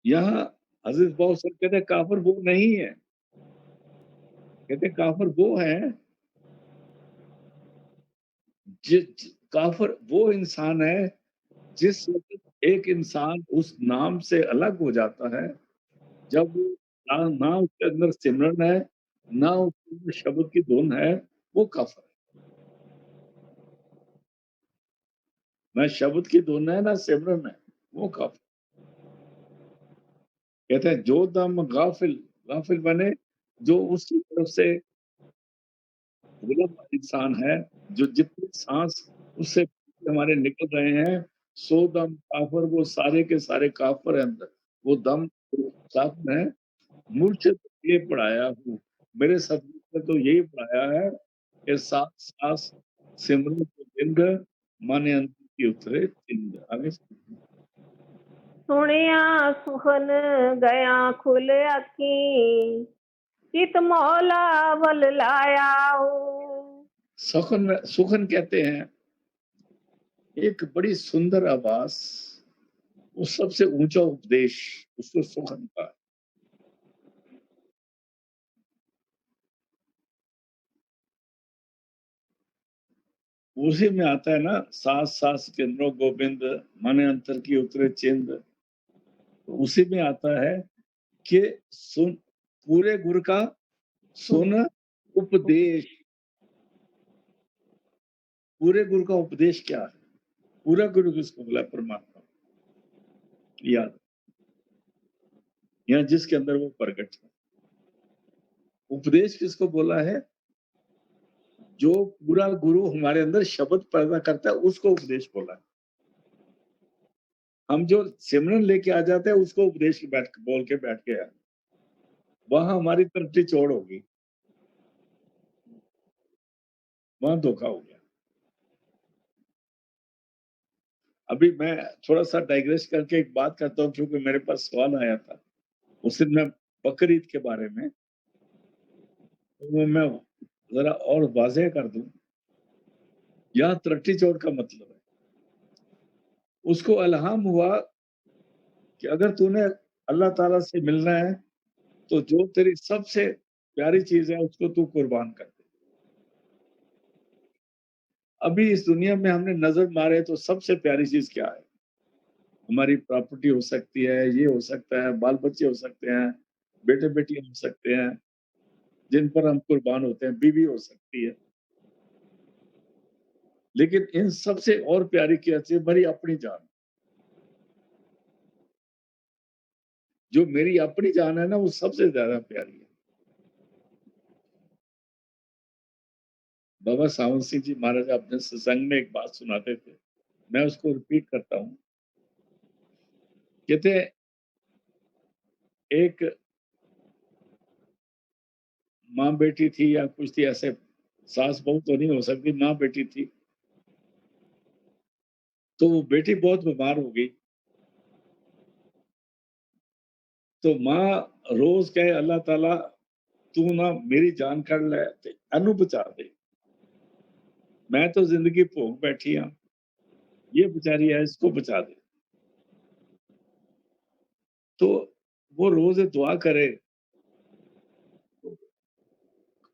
यहाँ हज़रत बॉस साहब कहते हैं काफिर वो नहीं है। कहते हैं काफिर वो है काफिर वो इंसान है जिस वक़्त एक इंसान उस नाम से अलग हो जाता है, जब वो ना उसके अंदर सिमरन है, ना उसके अंदर शब्द की धुन है, वो काफिर है। ना शब्द की धुन है, ना सिमरन है, वो काफिर। कहते हैं जो दम गाफिल, गाफिल माने जो उसकी तरफ से गलत इंसान है, जो जितनी सांस उससे हमारे निकल रहे हैं, सो दम काफिर, वो सारे के सारे काफिर है अंदर। वो दम काफिर है। मुर्शिद ये पढ़ाया हूँ, मेरे सदगुरु ने तो यही पढ़ाया है कि साथ सांस सिमरन को जिंद, माने अंतर की उतरे जिंद। आगे सुनिया सुखन गया खुल अखी, चित मौला बल लाया हूँ। सुखन कहते हैं एक बड़ी सुंदर आवाज, वो सबसे ऊंचा उपदेश, उसको सुखन का। उसी में आता है ना, सास सास केंद्रो गोविंद, माने अंतर की उतरे चिंद। तो उसी में आता है कि सुन पूरे गुरु का सुन उपदेश। पूरे गुरु का उपदेश क्या है? पूरा गुरु किसको बोला? परमात्मा। याद, यहाँ जिसके अंदर वो प्रकट है। उपदेश किसको बोला है? जो पूरा गुरु हमारे अंदर शब्द पैदा करता है, उसको उपदेश बोला है। हम जो सिमरन लेके आ जाते हैं, उसको उपदेश बोल के बैठ के आए, वहां हमारी तरफ चौड़ होगी, वहां धोखा हो गया। अभी मैं थोड़ा सा डाइग्रेस करके एक बात करता हूँ, क्योंकि मेरे पास सवाल आया था उस दिन मैं बकरीद के बारे में, तो वो मैं जरा और वाज़ेह कर दूं। यहाँ त्रट्टी चोर का मतलब है, उसको इल्हाम हुआ कि अगर तूने अल्लाह ताला से मिलना है, तो जो तेरी सबसे प्यारी चीज है उसको तू कुर्बान कर दे। अभी इस दुनिया में हमने नजर मारे तो सबसे प्यारी चीज क्या है? हमारी प्रॉपर्टी हो सकती है, ये हो सकता है, बाल बच्चे हो सकते हैं, बेटे बेटियां हो सकते हैं, जिन पर हम कुर्बान होते हैं, बीवी हो सकती है। लेकिन इन सबसे और प्यारी क्या चीज? मेरी अपनी जान। जो मेरी अपनी जान है ना, वो सबसे ज्यादा प्यारी है। बाबा सावन सिंह जी महाराज अपने सत्संग में एक बात सुनाते थे, मैं उसको रिपीट करता हूँ। कहते एक माँ बेटी थी या कुछ थी ऐसे, सास बहू तो नहीं हो सकती, माँ बेटी थी। तो वो बेटी बहुत बीमार हो गई, तो माँ रोज कहे अल्लाह ताला तू ना मेरी जान कर ले, ते अनु बचा दे। मैं तो जिंदगी भोग बैठी हूँ, ये बेचारी है, इसको बचा दे। तो वो रोज दुआ करे।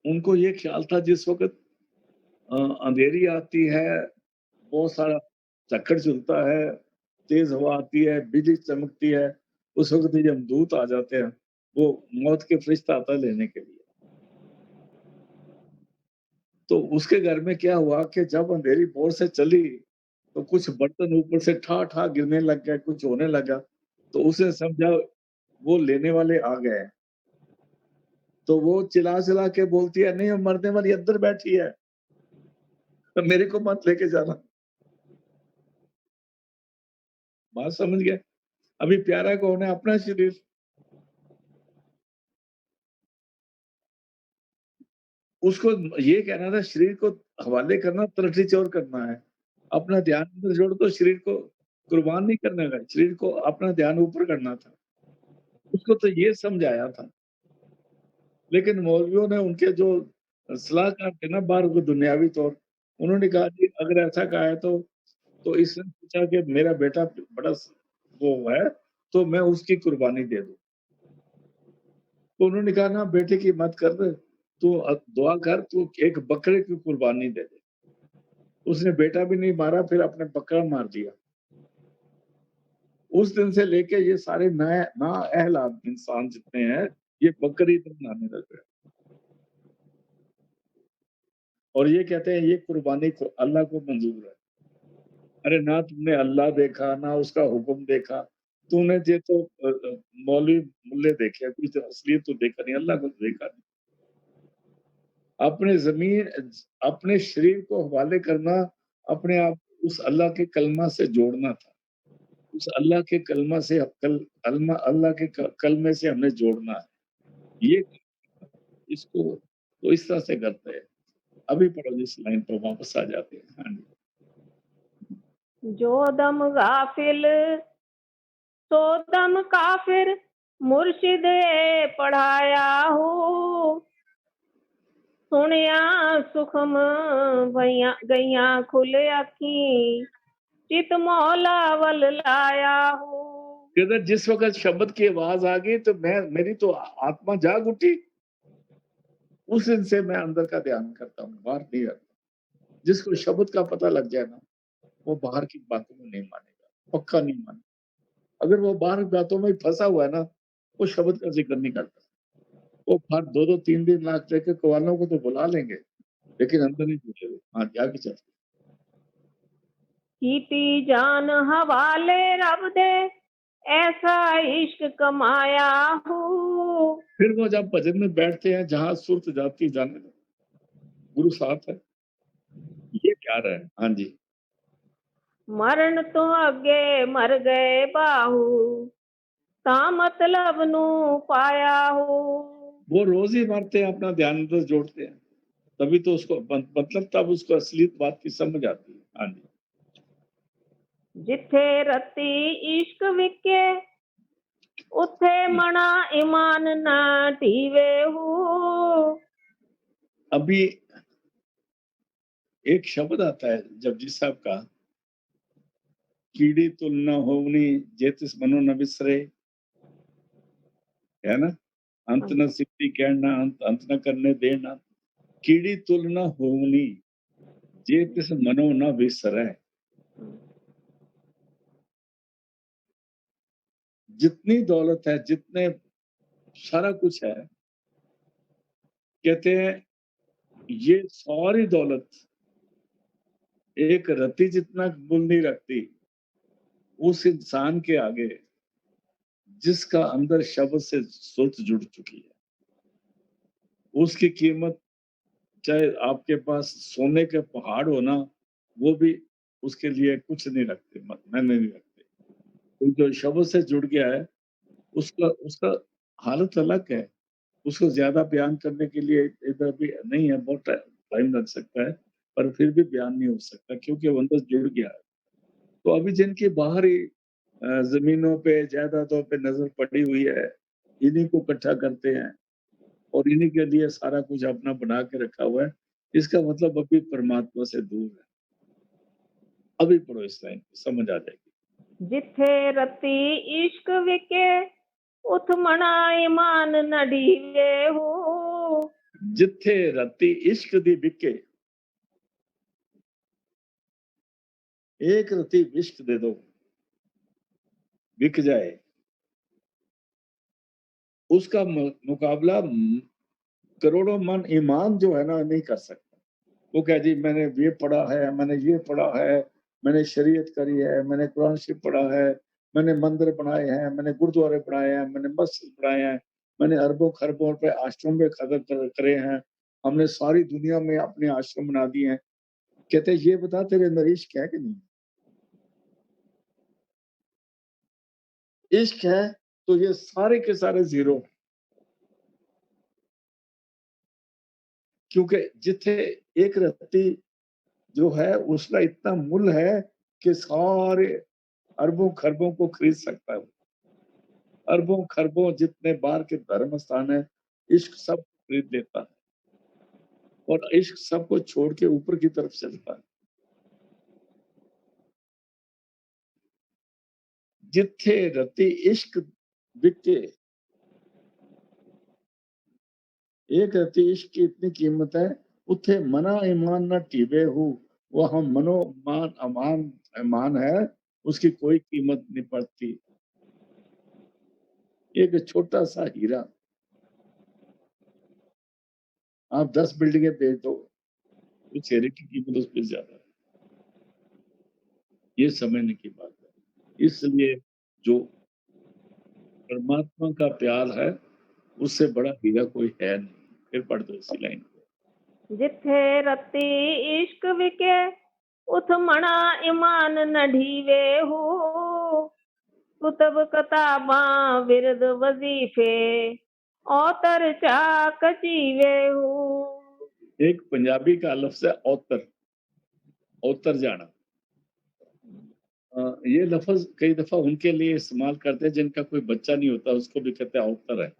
उनको ये ख्याल था जिस वक्त अंधेरी आती है, बहुत सारा चक्कर चलता है, तेज हवा आती है, बिजली चमकती है, उस वक्त जब दूत आ जाते हैं, वो मौत के फरिश्ता आता है लेने के लिए। तो उसके घर में क्या हुआ कि जब अंधेरी बोर से चली, तो कुछ बर्तन ऊपर से ठा ठा गिरने लग गए, कुछ होने लगा। तो उसने समझा वो लेने वाले आ गए। तो वो चिल्ला चिल्ला के बोलती है, नहीं मरने वाली अंदर बैठी है, तो मेरे को मत लेके जाना। बात समझ गए? अभी प्यारा कौन है? अपना शरीर। उसको ये कहना था शरीर को हवाले करना, तलठी चौर करना है। अपना ध्यान अंदर जोड़ तो शरीर को कुर्बान नहीं करने का, शरीर को अपना ध्यान ऊपर करना था। उसको तो ये समझाया था। लेकिन मौलवियों ने उनके जो सलाहकार थे ना बाहर को दुनियावी तौर, उन्होंने कहा जी अगर ऐसा कहा है तो इसने पूछा कि मेरा बेटा बड़ा वो है, तो मैं उसकी कुर्बानी दे दूँ। तो उन्होंने कहा ना बेटे की मत कर, तू दुआ कर, तू एक बकरे की कुर्बानी दे दे। उसने बेटा भी नहीं मारा, फिर अपने बकरा मार दिया। उस दिन से लेके ये सारे नाअहल इंसान जितने हैं, ये बकरी बनाने लग गए। और ये कहते हैं ये कुर्बानी को अल्लाह को मंजूर है। अरे ना तुमने अल्लाह देखा, ना उसका हुक्म देखा, तूने ये तो मौलवी मुल्ले देखे, कुछ असलियत तो देखा नहीं, अल्लाह को तो देखा नहीं। अपने शरीर को हवाले करना, अपने आप उस अल्लाह के कलमा से जोड़ना था। उस अल्लाह के कलमा से अल्लाह के कलमे से हमने जोड़ना है। ये इसको तो इस तरह से करते हैं। अभी पढ़ो जिस लाइन पर वापस आ जाते हैं। हाँ जी। जो दम गाफिल सो दम काफिर, मुर्शिद पढ़ाया हो, सुनिया सुखम भैया गैया खुले अखी, चित मौला वल लाया हो। कहते जिस वक़्त शब्द की आवाज़ आ गई तो मेरी तो आत्मा जाग उठी। उस दिन से मैं अंदर का ध्यान करता हूँ, बाहर नहीं करता। जिसको शब्द का पता लग जाए ना, वो बाहर की बातों को नहीं मानेगा, पक्का नहीं मानेगा। अगर वो बाहर की बातों में फँसा हुआ है ना, वो शब्द का ज़िक्र नहीं करता। वो हर 2-2 3-3 लाख लेके कव्वालों को तो बुला लेंगे, लेकिन अंदर नहीं घुसेंगे। हाँ, आगे चल। कीती जान हवाले रब दे, ऐसा इश्क कमाया हो। फिर वो जब भजन में बैठते हैं, जहाँ सुर्त जाती जाने दो, गुरु साथ है। ये प्यार है। हाँ जी। मरण तो अगे मर गए बाहू, ता मतलब नू पाया हो। वो रोज़ ही मरते हैं, अपना ध्यान अंदर जोड़ते हैं। तभी तो उसको मतलब तब उसको असलियत बात की समझ आती है। हाँ जी। जिथे रती इश्क विके, उथे मना ईमान ना टीवे हो। अभी एक शब्द आता है जपजी साहब का, कीड़ी तुल न होवनी जे तिस मनो न बिसरे, है ना? अंत न सिद्धि कहना, अंत न करने देना। कीड़ी तुल न होवनी जे तिस मनो न बिसरै। जितनी दौलत है, जितने सारा कुछ है, कहते हैं ये सारी दौलत एक रत्ती जितना मूल नहीं रखती उस इंसान के आगे जिसका अंदर शब्द से सुर्त जुड़ चुकी है। उसकी कीमत चाहे आपके पास सोने के पहाड़ हो ना, वो भी उसके लिए कुछ नहीं रखते, मायने नहीं रखते। तो जो शब्द से जुड़ गया है, उसका उसका हालत अलग है। उसको ज़्यादा बयान करने के लिए इधर भी नहीं है, बहुत टाइम लग सकता है, पर फिर भी बयान नहीं हो सकता क्योंकि वो अंदर जुड़ गया है। तो अभी जिनकी बाहरी ज़मीनों पे, जायदादों पे नज़र पड़ी हुई है, इन्हीं को इकट्ठा करते हैं और इन्हीं के लिए सारा कुछ अपना बना के रखा हुआ है। इसका मतलब अभी परमात्मा से दूर है। अभी पढ़ो इस लाइन को, समझ आ जाएगी। जिथे रती इश्क विके, उथ मना ईमान न ढीवे हो। जिथे रत्ती इश्क दी बिके, एक रत्ती इश्क दे दो, बिक जाए। उसका मुकाबला करोड़ों मन ईमान जो है ना नहीं कर सकता। वो कह जी मैंने ये पढ़ा है, मैंने ये पढ़ा है, मैंने शरीयत करी है, मैंने कुरान शरीफ पढ़ा है, मैंने मंदिर बनाए हैं, मैंने गुरुद्वारे बनाए हैं, मैंने मस्जिद बनाए हैं, मैंने अरबों खरबों रुपए आश्रम में खर्च करे हैं, हमने सारी दुनिया में अपने आश्रम बना दिए हैं। कहते हैं ये बता तेरे अंदर इश्क है कि नहीं? इश्क है तो ये सारे के सारे जीरो, क्योंकि जिथे एक रत्ती जो है उसका इतना मूल्य है कि सारे अरबों खरबों को खरीद सकता है। अरबों खरबों जितने बार के धर्म स्थान है, इश्क सब खरीद लेता है और इश्क सबको छोड़ के ऊपर की तरफ चलता है। जिथे रति इश्क बिके, एक रति इश्क की इतनी कीमत है, उथे मना ईमान न टीबे हो, वहां मनो मान अमान ईमान है, उसकी कोई कीमत नहीं पड़ती। एक छोटा सा हीरा आप 10 बिल्डिंगें बेच दो, उस हीरे की कीमत उस पर ज्यादा है। ये समझने की बात है। इसलिए जो परमात्मा का प्यार है, उससे बड़ा हीरा कोई है नहीं। फिर पढ़ दो इसी लाइन को। जिथे रत्ती इश्क विके उथ मणा ईमान न ढीवे हो, कुतब किताबां विरद वजीफे औतर चाक जीवे हो। एक पंजाबी का लफ्ज है औतर, औतर जाना। ये लफ्ज कई दफा उनके लिए इस्तेमाल करते हैं जिनका कोई बच्चा नहीं होता, उसको भी कहते हैं औतर है।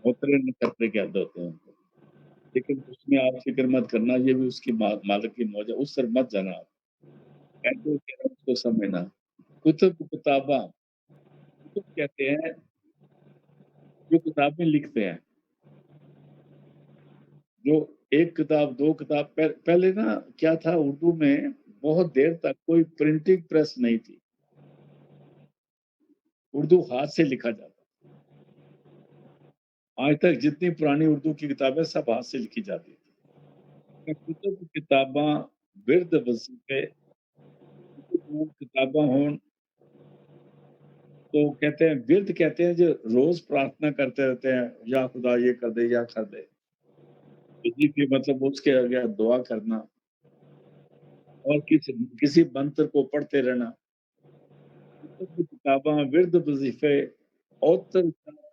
औतरे नक्षत्र कहते होते हैं उनको। लेकिन उसमें आप फिक्र मत करना, ये भी उसकी मालिक की मौज है, उस पर मत जाना आप। कहते हैं उसको समझना। कुतुब किताबा, कुतुब कहते हैं जो किताबें लिखते हैं, जो एक किताब दो किताब पहले ना क्या था उर्दू में, बहुत देर तक कोई प्रिंटिंग प्रेस नहीं थी, उर्दू हाथ से लिखा जाता। आज तक जितनी पुरानी उर्दू की किताबें सब हाथ से लिखी जाती थी। कुतुब किताबा बिरद वजीफे, किताबा हों तो कहते हैं विरद, कहते हैं जो रोज प्रार्थना करते रहते हैं, या खुदा ये कर दे या कर दे। वजीफे मतलब उसके आगे दुआ करना और किसी मंत्र को पढ़ते रहना। किताबा विरद वजीफे औतर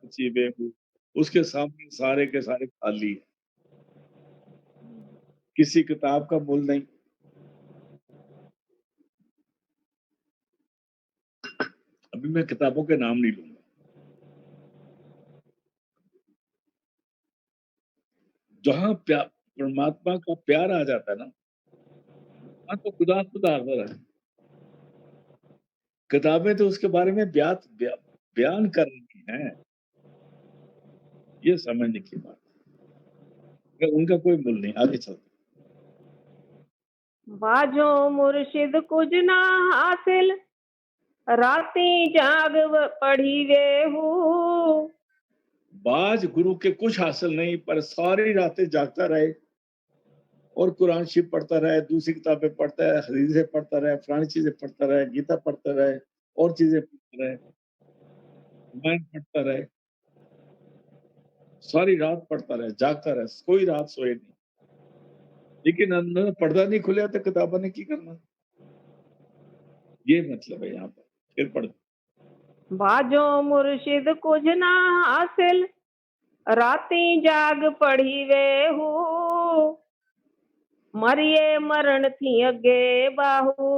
चीबे, उसके सामने सारे के सारे खाली है, किसी किताब का मूल नहीं। अभी मैं किताबों के नाम नहीं लूंगा। जहां परमात्मा का प्यार आ जाता है ना, वहां तो खुदा खुद हाजिर है। किताबें तो उसके बारे में बयान कर रही हैं, ये समझने की बात है। उनका कोई मूल नहीं। आगे चलते बाजो मुर्शिद कुछ ना हासिल, राती जाग पढ़ी वे हूँ। बाज गुरु के कुछ हासिल नहीं, पर सारी रातें जागता रहे और कुरान शरीफ पढ़ता रहे, दूसरी किताबें पढ़ता है, हदीसें पढ़ता रहे, फलानी चीजें पढ़ता रहे, गीता पढ़ता रहे और चीजें पढ़ता रहे, रामायण पढ़ता रहे, सारी रात पढ़ता रहे, जागता रहे, कोई रात सोए नहीं। लेकिन अंदर पर्दा नहीं खुला तो किताबा ने की करना। ये मतलब है यहाँ पर। फिर पढ़ बाजो मुर्शिद कुछ ना हासिल, राती जाग पढ़ी वे हूँ। मरिए मरण थी अगे बाहू,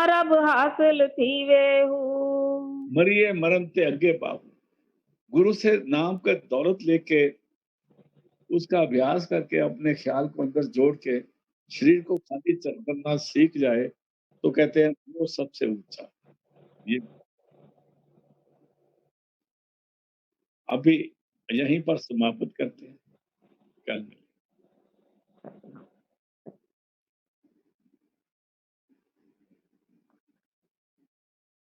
रब हासिल थी वे हूँ। मरिए मरण ते अगे बाबू, गुरु से नाम का दौलत लेके उसका अभ्यास करके अपने ख्याल को अंदर जोड़ के शरीर को खाली करना सीख जाए तो कहते हैं वो सबसे ऊंचा। ये अभी यहीं पर समाप्त करते हैं। कल